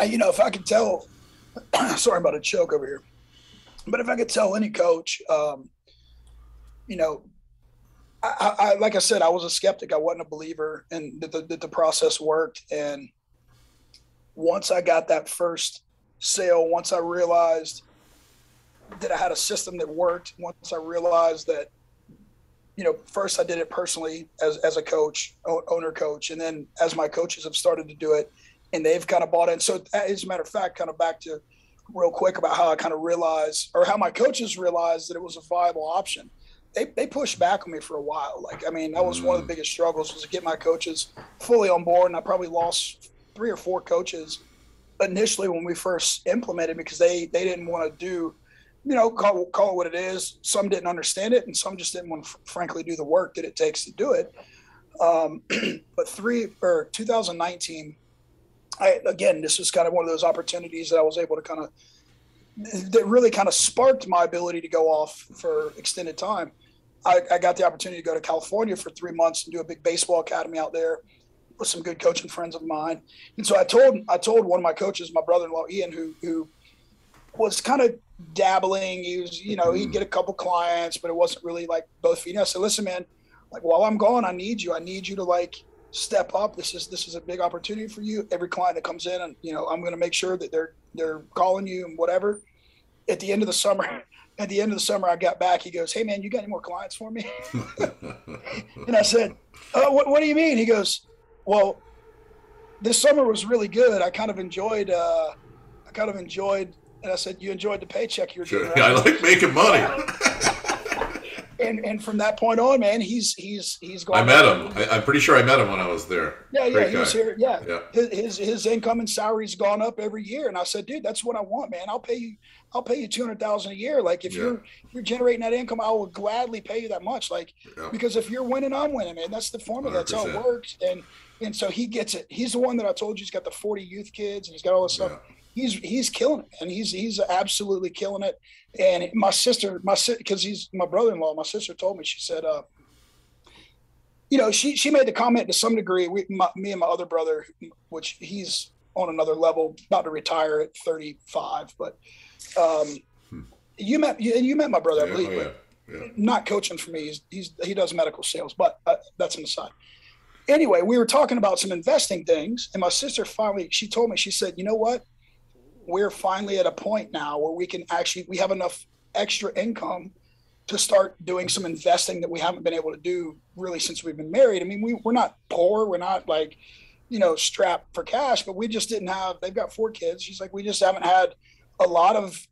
you know, if I could tell, sorry about a choke over here, but if I could tell any coach, you know, I like I said, I was a skeptic. I wasn't a believer, and that the process worked. And once I got that first sale, once I realized that I had a system that worked, once I realized that, you know, first I did it personally as a coach, owner coach, and then as my coaches have started to do it, and they've kind of bought in. So as a matter of fact, kind of back to real quick about how I kind of realized, or how my coaches realized that it was a viable option. They pushed back on me for a while. Like, I mean, that was one of the biggest struggles, was to get my coaches fully on board. And I probably lost 3 or 4 coaches initially when we first implemented, because they didn't want to do, you know, call it what it is. Some didn't understand it, and some just didn't want to, frankly, do the work that it takes to do it. But 2019, this was kind of one of those opportunities that I was able to that really kind of sparked my ability to go off for extended time. I got the opportunity to go to California for 3 months and do a big baseball academy out there with some good coaching friends of mine. And so I told one of my coaches, my brother-in-law, Ian, who was kind of dabbling. He was, you know, he'd get a couple clients, but it wasn't really like both feet. I said, listen, man, like, while I'm gone, I need you to like step up. This is a big opportunity for you. Every client that comes in, and, you know, I'm going to make sure that they're calling you and whatever. At the end of the summer, I got back. He goes, hey man, you got any more clients for me? And I said, oh, what do you mean? He goes, well, this summer was really good. I kind of enjoyed, and I said, you enjoyed the paycheck you were getting, right? I like making money. And from that point on, man, he's gone. I met him. I'm pretty sure I met him when I was there. Yeah, Great he guy. was here. Yeah. Yeah. His income and salary's gone up every year. And I said, dude, that's what I want, man. I'll pay you $200,000 a year. Like, if you're generating that income, I will gladly pay you that much. Like, because if you're winning, I'm winning, man. That's the formula. 100%. That's how it works. And so he gets it. He's the one that I told you, he's got the 40 youth kids, and he's got all this stuff. He's killing it, and he's absolutely killing it. And my sister, because he's my brother-in-law, my sister told me, she said, you know, she made the comment to some degree. Me and my other brother, which he's on another level, about to retire at 35, but you met my brother, I believe, not coaching for me. He does medical sales, but that's an aside. Anyway, we were talking about some investing things, and my sister she told me, she said, you know what? We're finally at a point now where we have enough extra income to start doing some investing that we haven't been able to do really since we've been married. I mean, we're not poor. We're not like, you know, strapped for cash, but we just didn't have, they've got 4 kids. She's like, we just haven't had a lot of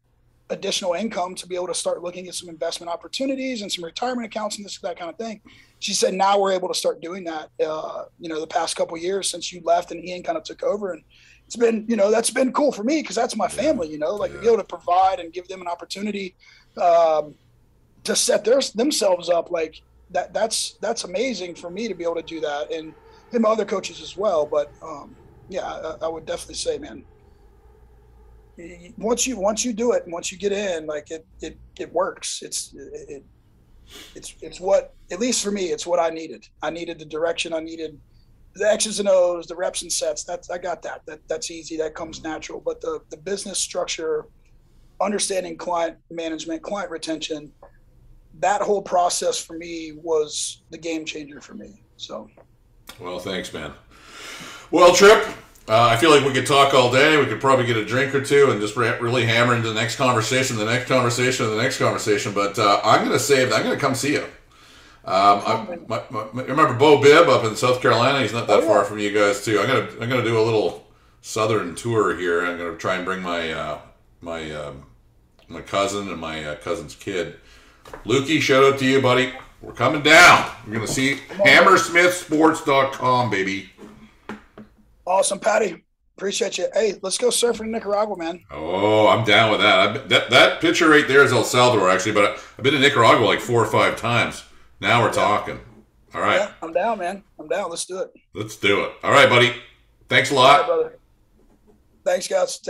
additional income to be able to start looking at some investment opportunities and some retirement accounts and that kind of thing. She said, now we're able to start doing that, you know, the past couple of years since you left and Ian kind of took over. And it's been, you know, that's been cool for me, because that's my family, you know, like to be able to provide and give them an opportunity to set themselves up like that. That's amazing for me to be able to do that, and my other coaches as well. But I would definitely say, man, once you do it and once you get in, like it works. It's what, at least for me, it's what I needed. I needed the direction. I needed the X's and O's, the reps and sets. I got that. That's easy. That comes natural. But the business structure, understanding client management, client retention, that whole process for me was the game changer for me. So, well, thanks, man. Well, Tripp, I feel like we could talk all day. We could probably get a drink or two and just really hammer into the next conversation, the next conversation, and the next conversation. But I'm going to save. I'm going to come see you. I remember Bo Bibb up in South Carolina. He's not that far from you guys too. I'm gonna do a little southern tour here. I'm gonna try and bring my my cousin and my cousin's kid. Lukey, shout out to you, buddy. We're coming down. We're gonna see HammersmithSports.com, baby. Awesome, Patty. Appreciate you. Hey, let's go surfing in Nicaragua, man. Oh, I'm down with that. That picture right there is El Salvador, actually, but I've been to Nicaragua like 4 or 5 times. Now we're talking. All right. Yeah, I'm down, man. I'm down. Let's do it. Let's do it. All right, buddy. Thanks a lot. All right, brother. Thanks, guys. Take